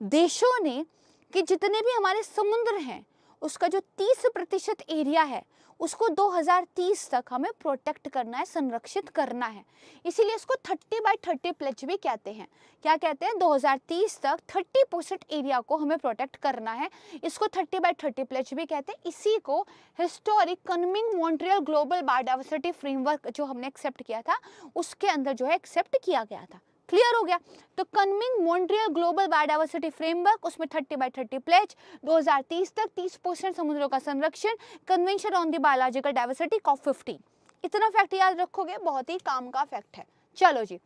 देशों ने कि जितने भी हमारे समुद्र हैं उसका जो 30% एरिया है उसको 2030 तक हमें प्रोटेक्ट करना है, संरक्षित करना है। इसीलिए इसको 30/30 प्लेज भी कहते हैं। क्या कहते हैं? 2030 तक 30% एरिया को हमें प्रोटेक्ट करना है, इसको 30/30 प्लेज भी कहते हैं। इसी को historic Kunming Montreal global biodiversity framework जो हमने एक्सेप्ट किया था, उसके अंदर जो है एक्सेप्ट किया गया था। क्लियर हो गया? तो कनमिंग मॉन्ट्रियल ग्लोबल बायोडाइवर्सिटी फ्रेमवर्क, उसमें 30/30 प्लेज, 2030 तक 30% समुद्रों का संरक्षण, convention on the biological diversity COP15। इतना फैक्ट याद रखोगे, बहुत ही काम का फैक्ट है। चलो जी,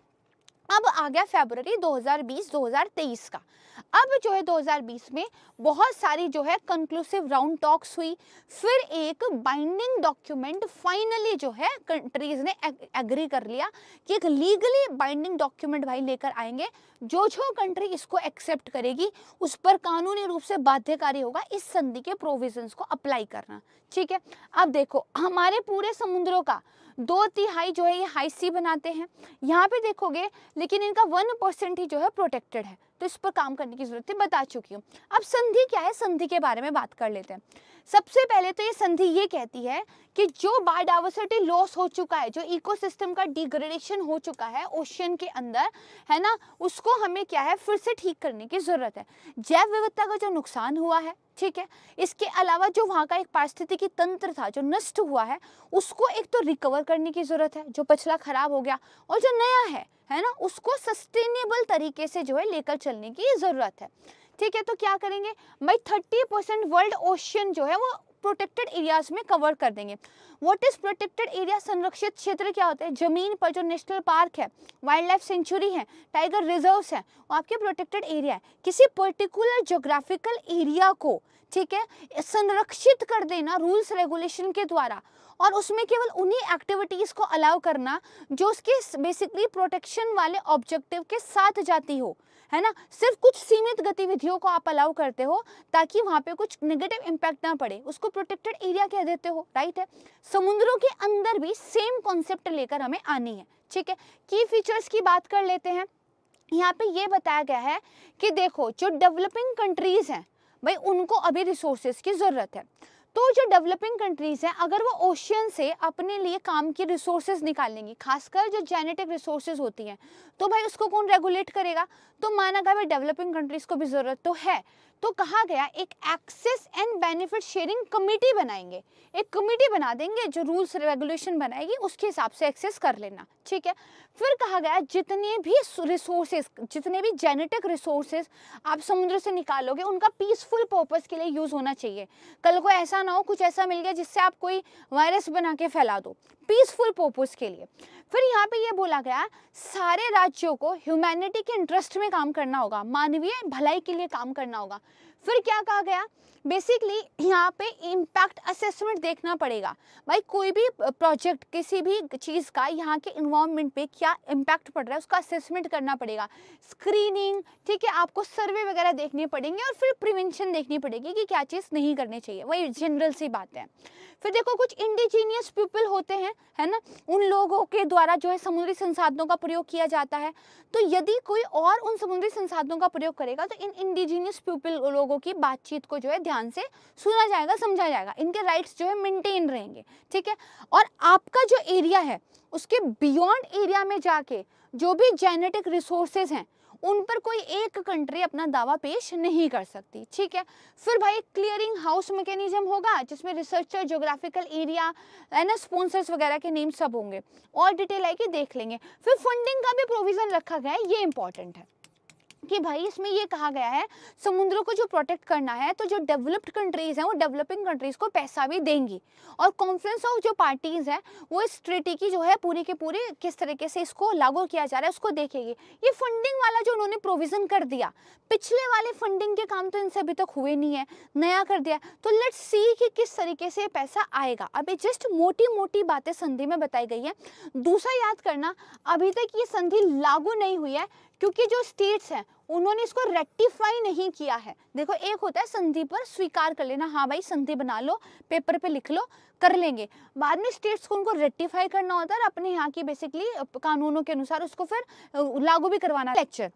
अब आ गया फरवरी 2020-2023 का। अब जो है 2020 में बहुत सारी जो है कंक्लूसिव राउंड टॉक्स हुई, फिर एक बाइंडिंग डॉक्यूमेंट फाइनली जो है कंट्रीज ने एग्री कर लिया कि एक लीगली बाइंडिंग डॉक्यूमेंट भाई लेकर आएंगे। जो कंट्री इसको एक्सेप्ट करेगी उस पर कानूनी रूप से बाध्यकारी होगा इस संधि के प्रोविजंस को अप्लाई करना। ठीक है, अब देखो हमारे पूरे समुद्रों का 2/3 जो है ये हाई सी बनाते हैं, यहाँ पे देखोगे, लेकिन इनका 1% ही जो है प्रोटेक्टेड है, तो इस पर काम करने की जरूरत है, बता चुकी हूँ। अब संधि क्या है, संधि के बारे में बात कर लेते हैं। सबसे पहले तो ये संधि ये कहती है कि जो बायोडाइवर्सिटी लॉस हो चुका है, जो इकोसिस्टम का डिग्रेडेशन हो चुका है ओशियन के अंदर, है ना, उसको हमें क्या है फिर से ठीक करने की जरूरत है। जैव विविधता का जो नुकसान हुआ है, ठीक है, इसके अलावा जो वहाँ का एक पारिस्थितिकी तंत्र था जो नष्ट हुआ है, उसको एक तो रिकवर करने की जरूरत है, जो पिछला खराब हो गया, और जो नया है ना, उसको सस्टेनेबल तरीके से जो है लेकर चलने की जरूरत है। ठीक है, तो क्या करेंगे भाई, 30% वर्ल्ड ओशियन जो है वो प्रोटेक्टेड एरियाज में कवर कर देंगे। What is protected area? संरक्षित क्षेत्र क्या होता है? जमीन पर जो नेशनल पार्क है, वाइल्ड लाइफ सेंचुरी है, टाइगर रिजर्व्स है, वो आपके प्रोटेक्टेड एरिया है। किसी पर्टिकुलर ज्योग्राफिकल एरिया को, ठीक है, संरक्षित कर देना रूल्स रेगुलेशन के द्वारा, और उसमें केवल उन्हीं एक्टिविटीज को अलाउ करना जो उसके बेसिकली प्रोटेक्शन वाले ऑब्जेक्टिव के साथ जाती हो, है ना। सिर्फ कुछ सीमित गतिविधियों को आप अलाउ करते हो ताकि वहां पे कुछ नेगेटिव इम्पैक्ट ना पड़े, उसको प्रोटेक्टेड एरिया कह देते हो, राइट है। समुद्रों के अंदर भी सेम कॉन्सेप्ट लेकर हमें आनी है। ठीक है, की फीचर्स की बात कर लेते हैं। यहाँ पे ये बताया गया है कि देखो, जो डेवलपिंग कंट्रीज हैं भाई, उनको अभी रिसोर्सेज की जरूरत है। तो जो डेवलपिंग कंट्रीज हैं, अगर वो ओशियन से अपने लिए काम की रिसोर्सेज निकालेंगी, खासकर जो जेनेटिक रिसोर्सेज होती हैं, तो भाई उसको कौन रेगुलेट करेगा? तो माना गया भाई डेवलपिंग कंट्रीज को भी जरूरत तो है, तो कहा गया एक access and benefit sharing committee बनाएंगे। एक कमेटी बना देंगे जो रूल्स रेगुलेशन बनाएगी, उसके हिसाब से एक्सेस कर लेना। ठीक है, फिर कहा गया जितने भी रिसोर्सेज, जितने भी जेनेटिक रिसोर्सेज आप समुद्र से निकालोगे, उनका पीसफुल पर्पस के लिए यूज होना चाहिए। कल को ऐसा ना हो कुछ ऐसा मिल गया जिससे आप कोई वायरस बना के फैला दो, पीसफुल पर्पस के लिए। फिर यहाँ पे ये बोला गया सारे राज्यों को ह्यूमैनिटी के इंटरेस्ट में काम करना होगा, मानवीय भलाई के लिए काम करना होगा। फिर क्या कहा गया, बेसिकली यहाँ पे इम्पैक्ट असेसमेंट देखना पड़ेगा। भाई कोई भी प्रोजेक्ट, किसी भी चीज़ का यहाँ के इन्वायरमेंट पे क्या इम्पैक्ट पड़ रहा है, उसका असेसमेंट करना पड़ेगा। स्क्रीनिंग, ठीक है, आपको सर्वे वगैरह देखने पड़ेंगे, और फिर प्रिवेंशन देखनी पड़ेगी कि क्या चीज़ नहीं करनी चाहिए, वही जनरल सी बात है। फिर देखो, कुछ इंडिजीनियस पीपल होते हैं, है ना, उन लोगों के द्वारा जो है समुद्री संसाधनों का प्रयोग किया जाता है। तो यदि कोई और उन समुद्री संसाधनों का प्रयोग करेगा तो इन इंडिजीनियस पीपल लोगों की बातचीत को जो है ध्यान से सुना जाएगा, समझा जाएगा, इनके राइट्स जो है मेंटेन रहेंगे। ठीक है, और आपका जो एरिया है उसके बियॉन्ड एरिया में जाके जो भी जेनेटिक रिसोर्सेज हैं उन पर कोई एक कंट्री अपना दावा पेश नहीं कर सकती। ठीक है, फिर भाई क्लियरिंग हाउस मैकेनिज्म होगा जिसमें रिसर्चर, ज्योग्राफिकल एरिया, है ना, स्पॉन्सर्स वगैरह के नेम सब होंगे, और डिटेल आएगी देख लेंगे। फिर फंडिंग का भी प्रोविजन रखा गया है, ये इंपॉर्टेंट है कि भाई इसमें ये कहा गया है समुद्रों को जो प्रोटेक्ट करना है, तो जो डेवलप्ड कंट्रीज हैं वो डेवलपिंग कंट्रीज को पैसा भी देंगी, और कॉन्फ्रेंस ऑफ जो पार्टीज है वो इस ट्रीटी की जो है पूरी की पूरी किस तरीके से इसको लागू किया जा रहा है उसको देखेगी। ये फंडिंग वाला जो उन्होंने प्रोविजन कर दिया, पिछले वाले फंडिंग के काम तो इनसे अभी तक हुए नहीं है, नया कर दिया, तो लेट्स सी कि किस तरीके से पैसा आएगा। अभी जस्ट मोटी मोटी बातें संधि में बताई गई है। दूसरा याद करना, अभी तक ये संधि लागू नहीं हुई है क्योंकि जो स्टेट्स हैं उन्होंने इसको रेक्टिफाई नहीं किया है। देखो, एक होता है संधि पर स्वीकार कर लेना, हाँ भाई संधि बना लो, पेपर पे लिख लो, कर लेंगे, बाद में स्टेट्स को उनको रेक्टिफाई करना होता है, अपने यहाँ की बेसिकली कानूनों के अनुसार उसको फिर लागू भी करवाना। लेक्चर,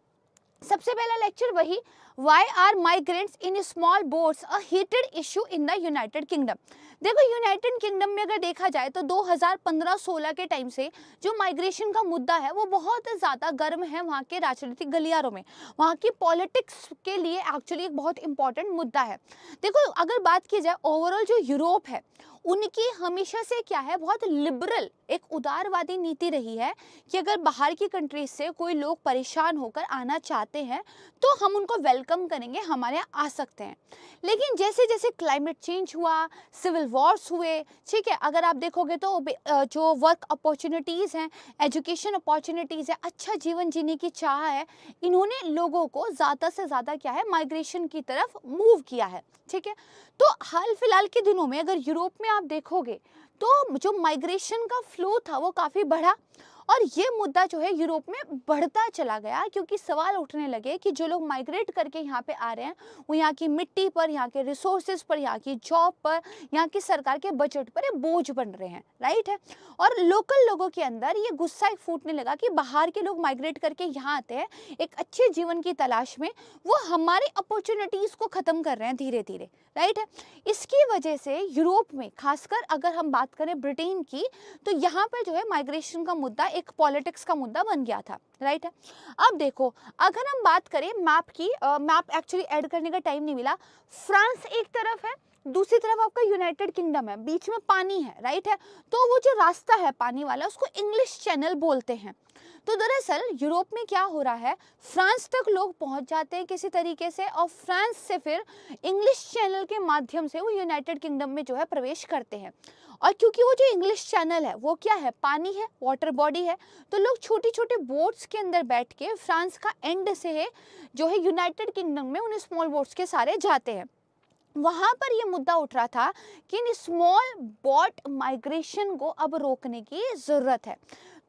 सबसे पहला लेक्चर वही Why are migrants in small boats a heated issue in the United Kingdom? देखो यूनाइटेड किंगडम में अगर देखा जाए तो 2015-16 के टाइम से जो माइग्रेशन का मुद्दा है वो बहुत ज़्यादा गर्म है वहाँ के राजनीतिक गलियारों में, वहाँ की पॉलिटिक्स के लिए एक्चुअली एक बहुत इंपॉर्टेंट मुद्दा है। देखो अगर बात की जाए ओवरऑल जो यूरोप है उनकी हमेशा से क्या है, बहुत लिबरल एक उदारवादी नीति रही है कि अगर बाहर की कंट्रीज से कोई लोग परेशान होकर आना चाहते हैं तो हम उनको वेलकम करेंगे, हमारे यहाँ आ सकते हैं। लेकिन जैसे जैसे क्लाइमेट चेंज हुआ, सिविल वॉर्स हुए, ठीक है, अगर आप देखोगे तो जो वर्क अपॉर्चुनिटीज़ हैं, एजुकेशन अपॉर्चुनिटीज़ है, अच्छा जीवन जीने की चाह है, इन्होंने लोगों को ज़्यादा से ज़्यादा क्या है माइग्रेशन की तरफ मूव किया है। ठीक है, तो हाल फिलहाल के दिनों में अगर यूरोप में आप देखोगे तो जो माइग्रेशन का फ्लो था वो काफ़ी बढ़ा और ये मुद्दा जो है यूरोप में बढ़ता चला गया क्योंकि सवाल उठने लगे कि जो लोग माइग्रेट करके यहाँ पे आ रहे हैं वो यहाँ की मिट्टी पर, यहाँ के रिसोर्सेज पर, यहाँ की जॉब पर, यहाँ की सरकार के बजट पर ये बोझ बन रहे हैं, राइट है। और लोकल लोगों के अंदर ये गुस्सा एक फूटने लगा कि बाहर के लोग माइग्रेट करके यहाँ आते हैं एक अच्छे जीवन की तलाश में, वो हमारी अपॉर्चुनिटीज़ को ख़त्म कर रहे हैं धीरे धीरे, राइट है। इसकी वजह से यूरोप में खासकर अगर हम बात करें ब्रिटेन की तो यहाँ पर जो है माइग्रेशन का मुद्दा एक पॉलिटिक्स का मुद्दा बन गया था, राइट है। अब देखो अगर हम बात करें मैप की, मैप एक्चुअली ऐड करने का टाइम नहीं मिला, फ्रांस एक तरफ है, दूसरी तरफ आपका यूनाइटेड किंगडम है, बीच में पानी है, राइट है। तो वो जो रास्ता है पानी वाला उसको इंग्लिश चैनल बोलते हैं। तो दरअसल यूरोप में क्या हो रहा है, फ्रांस तक लोग पहुंच जाते हैं किसी तरीके से और फ्रांस से फिर इंग्लिश चैनल के माध्यम से वो यूनाइटेड किंगडम में जो है प्रवेश करते हैं। और क्योंकि वो जो इंग्लिश चैनल है वो क्या है, पानी है, वाटर बॉडी है, तो लोग छोटी छोटे बोट्स के अंदर बैठ के फ्रांस का एंड से है जो है यूनाइटेड किंगडम में उन स्मॉल बोट्स के सारे जाते हैं। वहाँ पर ये मुद्दा उठ रहा था कि इन स्मॉल बोट माइग्रेशन को अब रोकने की ज़रूरत है।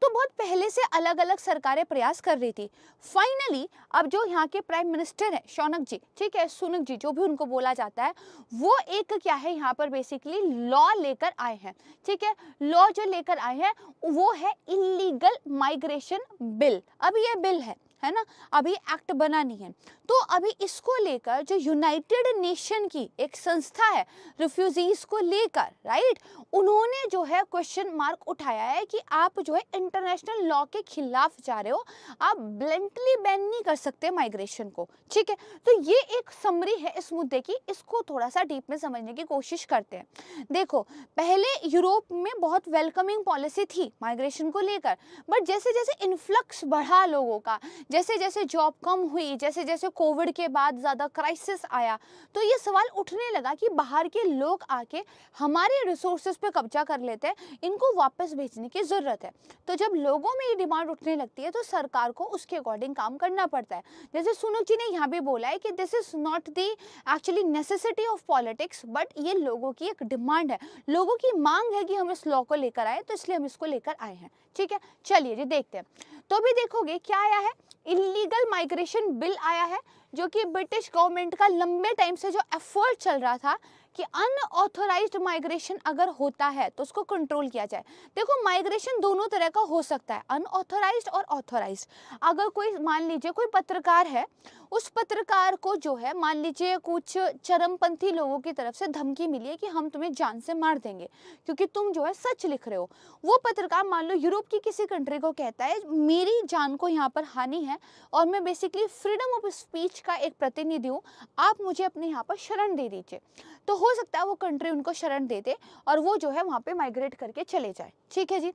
तो बहुत पहले से अलग अलग सरकारें प्रयास कर रही थी। फाइनली अब जो यहाँ के प्राइम मिनिस्टर है शौनक जी, ठीक है, सुनक जी जो भी उनको बोला जाता है, वो एक क्या है यहाँ पर बेसिकली लॉ लेकर आए हैं। ठीक है, लॉ जो लेकर आए हैं वो है इलीगल माइग्रेशन बिल। अब ये बिल है ना, अभी एक्ट बना नहीं है। तो अभी इसको लेकर जो यूनाइटेड नेशन की एक संस्था है रिफ्यूजीज को लेकर, राइट, उन्होंने जो है क्वेश्चन मार्क उठाया है कि आप जो है इंटरनेशनल लॉ के खिलाफ जा रहे हो, आप ब्लेंटली बैन नहीं कर सकते माइग्रेशन को। ठीक है, तो ये एक समरी है इस मुद्दे की, इसको थोड़ा सा डीप में समझने की कोशिश करते हैं। देखो पहले यूरोप में बहुत वेलकमिंग पॉलिसी थी माइग्रेशन को लेकर, बट जैसे जैसे इन्फ्लक्स बढ़ा लोगों का, जैसे जैसे जॉब कम हुई, जैसे जैसे कोविड के बाद ज़्यादा क्राइसिस आया, तो ये सवाल उठने लगा कि बाहर के लोग आके हमारे रिसोर्सेज पे कब्जा कर लेते हैं, इनको वापस भेजने की ज़रूरत है। तो जब लोगों में ये डिमांड उठने लगती है तो सरकार को उसके अकॉर्डिंग काम करना पड़ता है। जैसे सुनक जी ने यहाँ भी बोला है कि this is not the actually necessity of politics, but ये लोगों की एक डिमांड है, लोगों की मांग है कि हम इस लॉ को लेकर आए, तो इसलिए हम इसको लेकर आए हैं। ठीक है, चलिए जी देखते हैं। तो भी देखोगे क्या आया है, इलीगल माइग्रेशन बिल आया है, जो कि ब्रिटिश गवर्नमेंट का लंबे टाइम से जो एफर्ट चल रहा था कि अनऑथोराइज्ड माइग्रेशन अगर होता है तो उसको कंट्रोल किया जाए। देखो माइग्रेशन दोनों तरह का हो सकता है, अनऑथोराइज्ड और ऑथोराइज्ड। अगर कोई मान लीजिए कोई पत्रकार है, उस पत्रकार को जो है मान लीजिए कुछ चरमपंथी लोगों की तरफ से धमकी मिली है कि हम तुम्हें जान से मार देंगे क्योंकि तुम जो है सच लिख रहे हो। वो पत्रकार मान लो यूरोप की किसी कंट्री को कहता है मेरी जान को यहाँ पर हानि है और मैं बेसिकली फ्रीडम ऑफ स्पीच का एक प्रतिनिधि हूँ, आप मुझे अपने यहाँ पर शरण दे दीजिए। तो हो सकता है वो कंट्री उनको शरण दे दे और वो जो है वहाँ पे माइग्रेट करके चले जाए। ठीक है जी,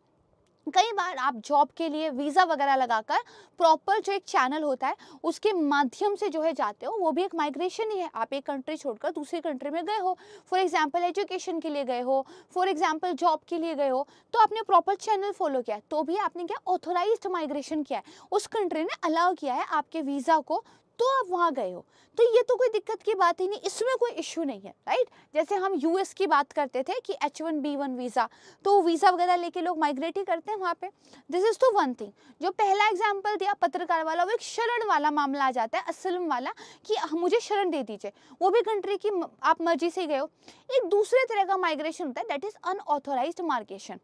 कई बार आप जॉब के लिए वीज़ा वगैरह लगाकर प्रॉपर जो एक चैनल होता है उसके माध्यम से जो है जाते हो, वो भी एक माइग्रेशन ही है। आप एक कंट्री छोड़कर दूसरी कंट्री में गए हो, फॉर एग्जांपल एजुकेशन के लिए गए हो, फॉर एग्जांपल जॉब के लिए गए हो, तो आपने प्रॉपर चैनल फॉलो किया, तो भी आपने क्या ऑथोराइज्ड माइग्रेशन किया है, उस कंट्री ने अलाउ किया है आपके वीज़ा को, तो आप वहाँ गए हो। तो ये तो कोई दिक्कत की बात ही नहीं, इसमें कोई इश्यू नहीं है, राइट। जैसे हम यूएस की बात करते थे कि H1B1 वीज़ा, तो वीज़ा वगैरह लेके लोग माइग्रेट ही करते हैं वहाँ पे। दिस इज़ तो वन थिंग। जो पहला एग्जाम्पल दिया पत्रकार वाला, वो एक शरण वाला मामला आ जाता है, असलम वाला, कि मुझे शरण दे दीजिए, वो भी कंट्री की आप मर्जी से गए हो। एक दूसरे तरह का माइग्रेशन होता है, दैट इज़ अनऑथोराइज्ड माइग्रेशन।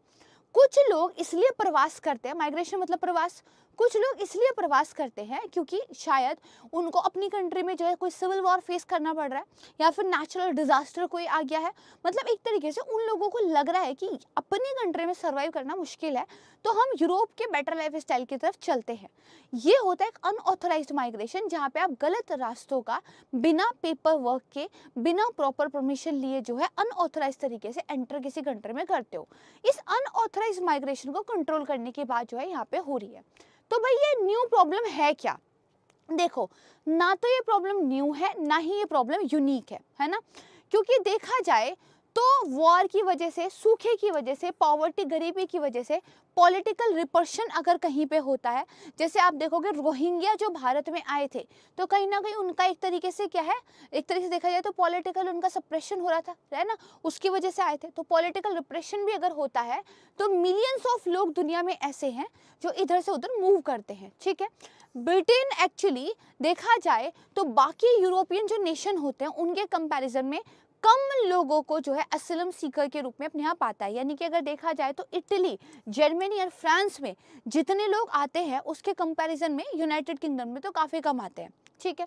कुछ लोग इसलिए प्रवास करते हैं, माइग्रेशन मतलब प्रवास, कुछ लोग इसलिए प्रवास करते हैं क्योंकि शायद उनको अपनी कंट्री में जो है कोई सिविल वॉर फेस करना पड़ रहा है या फिर नेचुरल डिजास्टर कोई आ गया है, मतलब एक तरीके से उन लोगों को लग रहा है कि अपनी कंट्री में सर्वाइव करना मुश्किल है, तो हम यूरोप के बेटर लाइफ स्टाइल की तरफ चलते हैं। ये होता है एक अनऑथराइज्ड माइग्रेशन, जहाँ पे आप गलत रास्तों का बिना पेपर वर्क के, बिना प्रॉपर परमिशन लिए जो है अनऑथराइज तरीके से एंटर किसी कंट्री में करते हो। इस अनऑथराइज माइग्रेशन को कंट्रोल करने की बात जो है यहाँ पे हो रही है। तो भाई ये न्यू प्रॉब्लम है क्या? देखो, ना तो ये प्रॉब्लम न्यू है, ना ही ये प्रॉब्लम यूनिक है ना? क्योंकि देखा जाए तो वॉर की वजह से, सूखे की वजह से, पॉवर्टी गरीबी की वजह से पॉलिटिकल रिपर्शन अगर कहीं पे होता है, जैसे आप देखोगे रोहिंग्या जो भारत में आए थे, तो कहीं ना कहीं उनका एक तरीके से क्या है, एक तरीके से देखा जाए तो पॉलिटिकल उनका सप्रेशन हो रहा था, है ना, उसकी वजह से आए थे। तो पॉलिटिकल रिप्रेशन भी अगर होता है तो मिलियंस ऑफ लोग दुनिया में ऐसे हैं जो इधर से उधर मूव करते हैं, ठीक है। ब्रिटेन एक्चुअली देखा जाए तो बाकी यूरोपियन जो नेशन होते हैं उनके कंपैरिजन में कम लोगों को जो है असलम सीकर के रूप में अपने यहाँ पाता है। यानी कि अगर देखा जाए तो इटली, जर्मनी और फ्रांस में जितने लोग आते हैं उसके कंपैरिजन में यूनाइटेड किंगडम में तो काफ़ी कम आते हैं, ठीक है।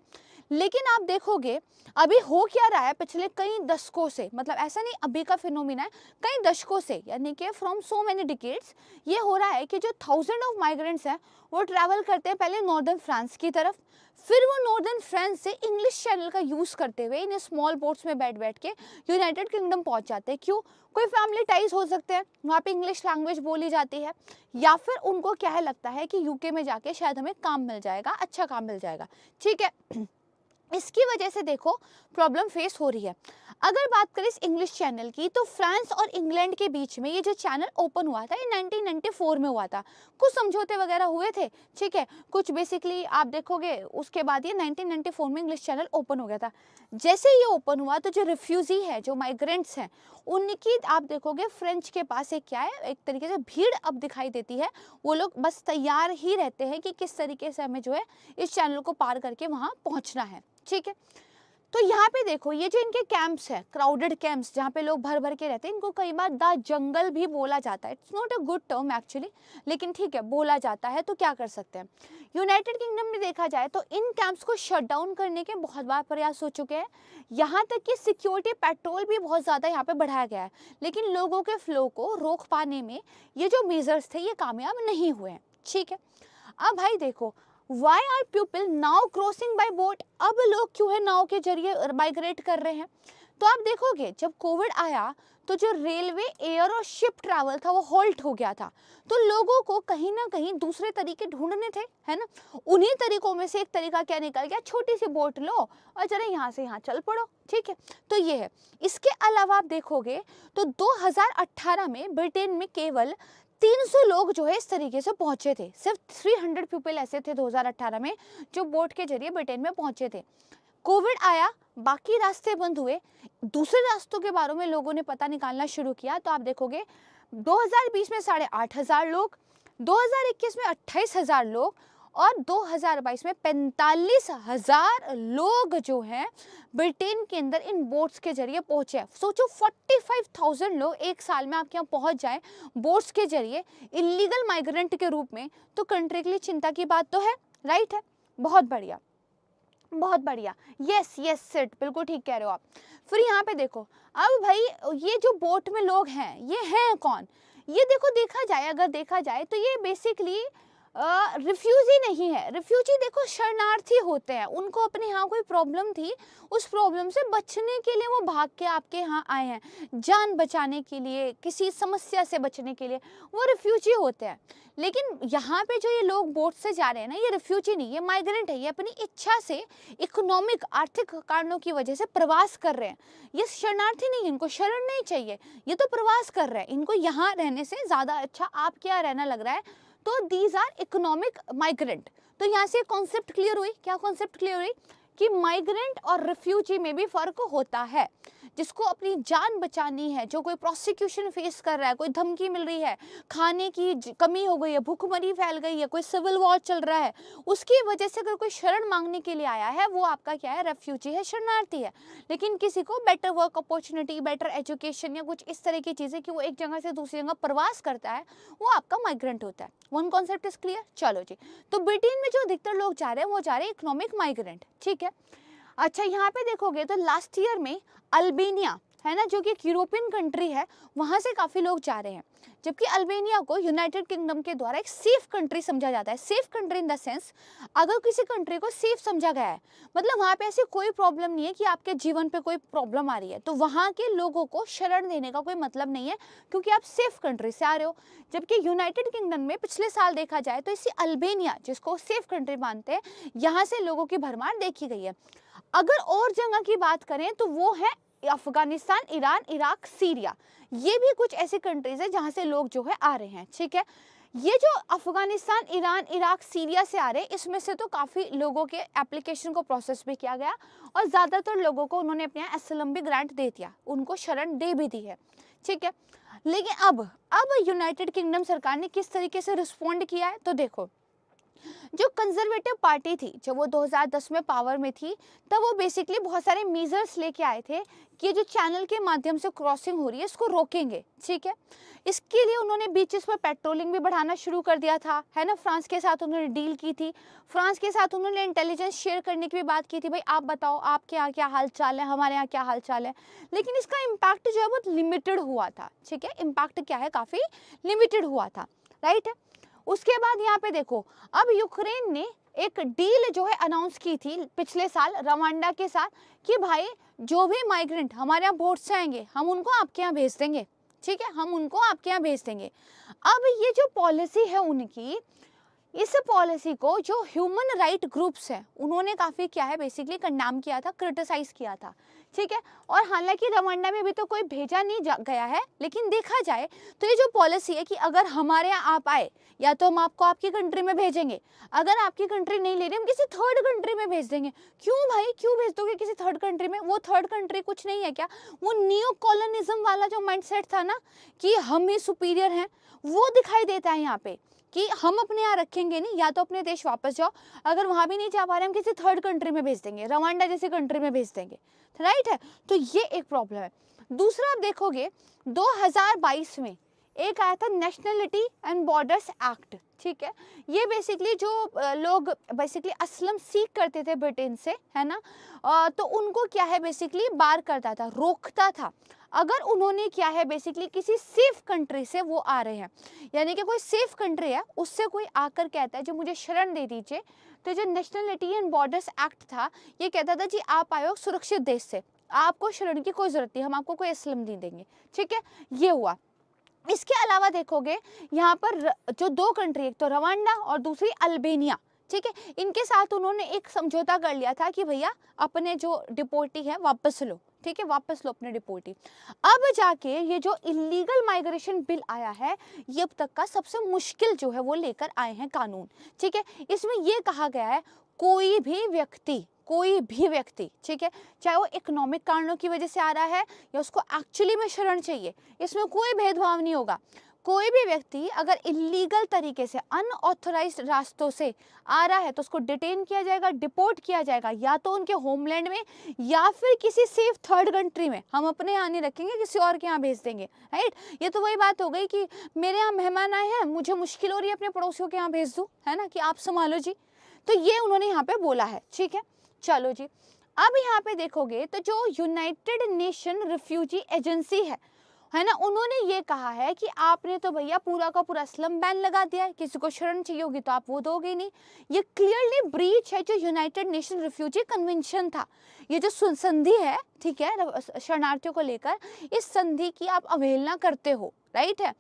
लेकिन आप देखोगे अभी हो क्या रहा है पिछले कई दशकों से, मतलब ऐसा नहीं अभी का फिनोमिना है, कई दशकों से, यानी कि फ्रॉम सो मेनी डिकेड्स ये हो रहा है कि जो थाउजेंड ऑफ माइग्रेंट्स हैं वो ट्रैवल करते हैं पहले नॉर्दर्न फ्रांस की तरफ, फिर वो नॉर्दर्न फ्रांस से इंग्लिश चैनल का यूज़ करते हुए इन स्मॉल बोट्स में बैठ बैठ के यूनाइटेड किंगडम पहुंच जाते हैं। क्यों? कोई फैमिली टाइज हो सकते हैं, वहाँ पे इंग्लिश लैंग्वेज बोली जाती है, या फिर उनको क्या है लगता है कि यूके में जाके शायद हमें काम मिल जाएगा, अच्छा काम मिल जाएगा, ठीक है। इसकी वजह से देखो प्रॉब्लम फेस हो रही है। अगर बात करें इस इंग्लिश चैनल की, तो फ्रांस और इंग्लैंड के बीच में ये जो चैनल ओपन हुआ था ये 1994 में हुआ था। कुछ समझौते वगैरह हुए थे, ठीक है, कुछ बेसिकली आप देखोगे उसके बाद ये 1994 में इंग्लिश चैनल ओपन हो गया था। जैसे ये ओपन हुआ तो जो रिफ्यूजी है, जो माइग्रेंट्स हैं, उनकी आप देखोगे फ्रेंच के पास एक क्या है, एक तरीके से भीड़ अब दिखाई देती है। वो लोग बस तैयार ही रहते हैं कि किस तरीके से हमें जो है इस चैनल को पार करके वहाँ पहुँचना है, ठीक है। तो यहाँ पे देखो ये जो इनके कैंप्स है, क्राउडेड कैंप्स जहाँ पे लोग भर भर के रहते हैं, इनको कई बार द जंगल भी बोला जाता है। It's not a good term actually, लेकिन ठीक है बोला जाता है, तो क्या कर सकते हैं। यूनाइटेड किंगडम में देखा जाए तो इन कैंप्स को शट डाउन करने के बहुत बार प्रयास हो चुके हैं, यहाँ तक कि सिक्योरिटी पेट्रोल भी बहुत ज़्यादा यहाँ पे बढ़ाया गया है, लेकिन लोगों के फ्लो को रोक पाने में ये जो मेजर्स थे ये कामयाब नहीं हुए हैं, ठीक है। अब भाई देखो, why are people now crossing by boat, अब लोग क्यों है नाव के जरिए माइग्रेट कर रहे हैं। तो आप देखोगे जब कोविड आया तो जो रेलवे, एयर और शिप ट्रैवल था वो होल्ट हो गया था, तो लोगों को कहीं ना कहीं दूसरे तरीके ढूंढने थे, है ना। उन्हीं तरीकों में से एक तरीका क्या निकल गया, छोटी सी बोट लो और जरा यहाँ से यहाँ चल पड़ो, ठीक है। तो ये है। इसके अलावा आप देखोगे तो 2018 में ब्रिटेन में केवल 300 लोग जो है इस तरीके से पहुंचे थे, सिर्फ 300 पीपल ऐसे थे 2018 में जो बोट के जरिए ब्रिटेन में पहुंचे थे। कोविड आया, बाकी रास्ते बंद हुए, दूसरे रास्तों के बारे में लोगों ने पता निकालना शुरू किया, तो आप देखोगे 2020 में 8,500 लोग, 2021 में 28,000 लोग और 2022 में 45,000 लोग जो हैं ब्रिटेन के अंदर इन बोट्स के जरिए पहुंचे। सोचो 45,000 लोग एक साल में आपके यहाँ पहुंच जाए बोट्स के जरिए इलीगल माइग्रेंट के रूप में, तो कंट्री के लिए चिंता की बात तो है, राइट है। बहुत बढ़िया, बहुत बढ़िया, यस यस सिट, बिल्कुल ठीक कह रहे हो आप। फिर यहाँ पे देखो, अब भाई ये जो बोट में लोग हैं ये हैं कौन, ये देखो देखा जाए, अगर देखा जाए तो ये बेसिकली रिफ्यूजी नहीं है। रिफ्यूजी देखो शरणार्थी होते हैं, उनको अपने यहाँ कोई प्रॉब्लम थी, उस प्रॉब्लम से बचने के लिए वो भाग के आपके यहाँ आए हैं, जान बचाने के लिए, किसी समस्या से बचने के लिए वो रिफ्यूजी होते हैं। लेकिन यहाँ पे जो ये लोग बोट से जा रहे हैं ना, ये रिफ्यूजी नहीं, ये माइग्रेंट है, ये अपनी इच्छा से इकोनॉमिक, आर्थिक कारणों की वजह से प्रवास कर रहे हैं। ये शरणार्थी नहीं, इनको शरण नहीं चाहिए, ये तो प्रवास कर रहे हैं, इनको यहाँ रहने से ज़्यादा अच्छा आप क्या रहना लग रहा है, तो दीज आर इकोनॉमिक माइग्रेंट। तो यहाँ से कॉन्सेप्ट क्लियर हुई, क्या कॉन्सेप्ट क्लियर हुई कि माइग्रेंट और रिफ्यूजी में भी फर्क होता है। जिसको अपनी जान बचानी है, जो कोई प्रोसिक्यूशन फेस कर रहा है, कोई धमकी मिल रही है, खाने की कमी हो गई है, भूखमरी फैल गई है, कोई सिविल वॉर चल रहा है, उसकी वजह से अगर कोई शरण मांगने के लिए आया है, वो आपका क्या है, रेफ्यूजी है, शरणार्थी है। लेकिन किसी को better work opportunity, better education या कुछ इस तरह की चीज़ें कि वो एक जगह से दूसरी जगह प्रवास करता है, वो आपका माइग्रेंट होता है। One concept is clear. चलो जी, तो ब्रिटेन में जो अधिकतर लोग जा रहे हैं वो जा रहे हैं इकोनॉमिक माइग्रेंट, ठीक है। अच्छा, यहाँ पे देखोगे तो लास्ट ईयर में अल्बेनिया है ना, जो कि एक यूरोपियन कंट्री है, वहाँ से काफ़ी लोग जा रहे हैं। जबकि अल्बेनिया को यूनाइटेड किंगडम के द्वारा एक सेफ कंट्री समझा जाता है। Safe country in the sense, अगर किसी कंट्री को सेफ समझा गया है, मतलब वहाँ पे ऐसी कोई प्रॉब्लम नहीं है कि आपके जीवन पे कोई प्रॉब्लम आ रही है, तो वहाँ के लोगों को शरण देने का कोई मतलब नहीं है, क्योंकि आप सेफ कंट्री से आ रहे हो। जबकि यूनाइटेड किंगडम में पिछले साल देखा जाए तो इसी अल्बेनिया, जिसको सेफ कंट्री मानते हैं, यहाँ से लोगों की भरमार देखी गई है। अगर और जगह की बात करें तो वो है अफगानिस्तान, ईरान, इराक, सीरिया। ये भी कुछ ऐसी कंट्रीज है जहां से लोग जो है आ रहे हैं, ठीक है। ये जो अफगानिस्तान, ईरान, इराक, सीरिया से आ रहे हैं, इसमें से तो काफ़ी लोगों के एप्लीकेशन को प्रोसेस भी किया गया और ज़्यादातर लोगों को उन्होंने अपने यहाँ एसिलम भी ग्रांट दे दिया, उनको शरण दे भी दी है, ठीक है। लेकिन अब यूनाइटेड किंगडम सरकार ने किस तरीके से रिस्पॉन्ड किया है, तो देखो, जो कंजर्वेटिव पार्टी थी, जब वो 2010 में पावर में थी, तब वो बेसिकली बहुत सारे मेजर्स लेके आए थे कि जो चैनल के माध्यम से क्रॉसिंग हो रही है इसको रोकेंगे, ठीक है। इसके लिए उन्होंने बीचेस पर पेट्रोलिंग भी बढ़ाना शुरू कर दिया था, है ना। फ्रांस के साथ उन्होंने डील की थी, फ्रांस के साथ उन्होंने इंटेलिजेंस शेयर करने की भी बात की थी, भाई आप बताओ आपके यहाँ क्या हाल चाल है, हमारे यहाँ क्या हाल चाल है। लेकिन इसका इम्पैक्ट जो है बहुत लिमिटेड हुआ था, ठीक है। इम्पैक्ट क्या है, काफ़ी लिमिटेड हुआ था, राइट है। उसके बाद यहाँ पे देखो, अब यूक्रेन ने एक डील जो है अनाउंस की थी पिछले साल रवांडा के साथ कि भाई जो भी माइग्रेंट हमारे यहाँ बोट से आएंगे हम उनको आपके यहाँ भेज देंगे, ठीक है, हम उनको आपके यहाँ भेज देंगे। अब ये जो पॉलिसी है उनकी, इस पॉलिसी को जो ह्यूमन राइट ग्रुप्स हैं उन्होंने काफ़ी क्या है, बेसिकली कंडेम किया था, क्रिटिसाइज किया था, ठीक है। और हालांकि रवांडा में भी तो कोई भेजा नहीं गया है, लेकिन देखा जाए तो ये जो पॉलिसी है कि अगर हमारे यहाँ आप आए, या तो हम आपको आपकी कंट्री में भेजेंगे, अगर आपकी कंट्री नहीं ले रही हम किसी थर्ड कंट्री में भेज देंगे। क्यों भाई, क्यों भेज दोगे किसी थर्ड कंट्री में? वो थर्ड कंट्री कुछ नहीं है क्या, वो नियो कॉलोनिज्म वाला जो माइंडसेट था ना कि हम ही सुपीरियर हैं, वो दिखाई देता है यहाँ पे कि हम अपने यहाँ रखेंगे नहीं, या तो अपने देश वापस जाओ, अगर वहाँ भी नहीं जा पा रहे हम किसी थर्ड कंट्री में भेज देंगे, रवांडा जैसी कंट्री में भेज देंगे, राइट है। तो ये एक प्रॉब्लम है। दूसरा आप देखोगे 2022 में एक आया था नेशनलिटी एंड बॉर्डर्स एक्ट, ठीक है। ये बेसिकली जो लोग बेसिकली असलम सीख करते थे ब्रिटेन से, है ना, तो उनको क्या है बेसिकली बार करता था, रोकता था, अगर उन्होंने क्या है बेसिकली किसी सेफ कंट्री से वो आ रहे हैं, यानी कि कोई सेफ कंट्री है उससे कोई आकर कहता है जो मुझे शरण दे दीजिए, तो जो नेशनलिटी एंड बॉर्डर्स एक्ट था ये कहता था जी आप आए हो सुरक्षित देश से, आपको शरण की कोई जरूरत नहीं, हम आपको कोई असलम नहीं देंगे, ठीक है। ये हुआ। इसके अलावा देखोगे यहाँ पर जो दो कंट्री, एक तो रवांडा और दूसरी अल्बेनिया, ठीक है, इनके साथ उन्होंने एक समझौता कर लिया था कि भैया अपने जो डिपोर्टी है वापस लो, ठीक है, वापस लो अपने डिपोर्टी। अब जाके ये जो इलीगल माइग्रेशन बिल आया है, ये अब तक का सबसे मुश्किल जो है वो लेकर आए हैं कानून, ठीक है। इसमें ये कहा गया है कोई भी व्यक्ति, ठीक है, चाहे वो इकोनॉमिक कारणों की वजह से आ रहा है या उसको एक्चुअली में शरण चाहिए, इसमें कोई भेदभाव नहीं होगा। कोई भी व्यक्ति अगर इलीगल तरीके से अनऑथराइज्ड रास्तों से आ रहा है तो उसको डिटेन किया जाएगा, डिपोर्ट किया जाएगा, या तो उनके होमलैंड में या फिर किसी सेफ थर्ड कंट्री में, हम अपने यहाँ नहीं रखेंगे, किसी और के यहाँ भेज देंगे, राइट। ये तो वही बात हो गई कि मेरे यहाँ मेहमान आए हैं, मुझे मुश्किल हो रही है अपने पड़ोसियों के यहाँ भेज दूँ, है ना, कि आप संभालो जी। तो ये उन्होंने यहाँ पे बोला है, ठीक है। चलो जी, अब यहाँ पे देखोगे तो जो यूनाइटेड नेशन रिफ्यूजी एजेंसी है ना, उन्होंने ये कहा है कि आपने तो भैया पूरा का पूरा स्लम बैन लगा दिया है, किसी को शरण चाहिए होगी तो आप वो दोगे नहीं। ये क्लियरली ब्रीच है जो यूनाइटेड नेशन रिफ्यूजी कन्वेंशन था, ये जो संधि है, ठीक है, शरणार्थियों को लेकर, इस संधि की आप अवहेलना करते हो, राइट है।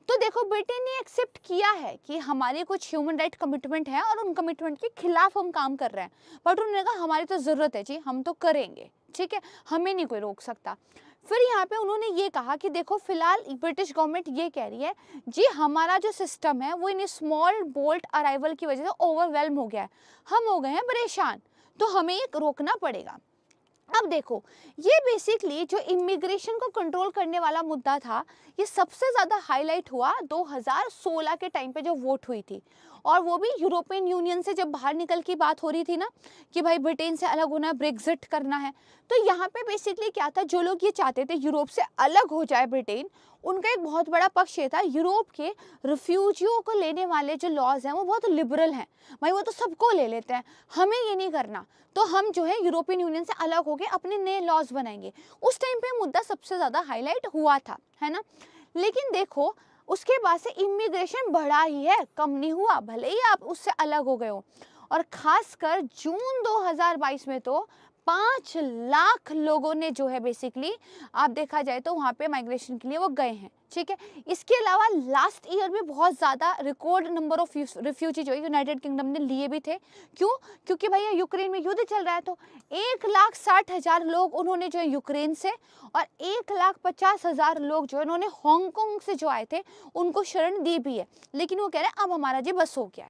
तो देखो ब्रिटेन ने एक्सेप्ट किया है कि हमारे कुछ ह्यूमन राइट कमिटमेंट है और उन कमिटमेंट के खिलाफ हम काम कर रहे हैं, बट उन्होंने कहा हमारी तो ज़रूरत है जी, हम तो करेंगे, ठीक है, हमें नहीं कोई रोक सकता। फिर यहाँ पे उन्होंने ये कहा कि देखो फिलहाल ब्रिटिश गवर्नमेंट ये कह रही है जी हमारा जो सिस्टम है वो इन स्मॉल बोल्ट अराइवल की वजह से ओवरवेल्म हो गया है, हम हो गए हैं परेशान, तो हमें ये रोकना पड़ेगा। अब देखो, ये बेसिकली जो इमिग्रेशन को कंट्रोल करने वाला मुद्दा था, ये सबसे ज़्यादा हाईलाइट हुआ 2016 के टाइम पे जो वोट हुई थी, और वो भी यूरोपियन यूनियन से जब बाहर निकल की बात हो रही थी ना, कि भाई ब्रिटेन से अलग होना है, ब्रेग्जिट करना है। तो यहाँ पे बेसिकली क्या था, जो लोग ये चाहते थे यूरोप से अलग हो जाए ब्रिटेन, उनका एक बहुत बड़ा पक्ष ये था, यूरोप के रिफ्यूजियों को लेने वाले जो लॉज हैं वो बहुत लिबरल हैं, भाई वो तो सबको ले लेते हैं, हमें ये नहीं करना, तो हम जो है यूरोपियन यूनियन से अलग होके अपने नए लॉज बनाएंगे। उस टाइम पे मुद्दा सबसे ज़्यादा हाईलाइट हुआ था, है ना। लेकिन देखो, उसके बाद से इमिग्रेशन बढ़ा ही है, कम नहीं हुआ, भले ही आप उससे अलग हो गए हो। और खासकर जून 2022 में तो 5 लाख लोगों ने जो है बेसिकली, आप देखा जाए तो वहाँ पे माइग्रेशन के लिए वो गए हैं, ठीक है। इसके अलावा लास्ट ईयर में बहुत ज़्यादा रिकॉर्ड नंबर ऑफ रिफ्यूजी जो है यूनाइटेड किंगडम ने लिए भी थे। क्यों? क्योंकि भैया यूक्रेन में युद्ध चल रहा है, तो 1,60,000 लोग उन्होंने जो है यूक्रेन से, और 1,50,000 लोग जो है उन्होंने हांगकांग से जो आए थे, उनको शरण दी भी है। लेकिन वो कह रहे हैं अब हमारा जी बस हो गया है।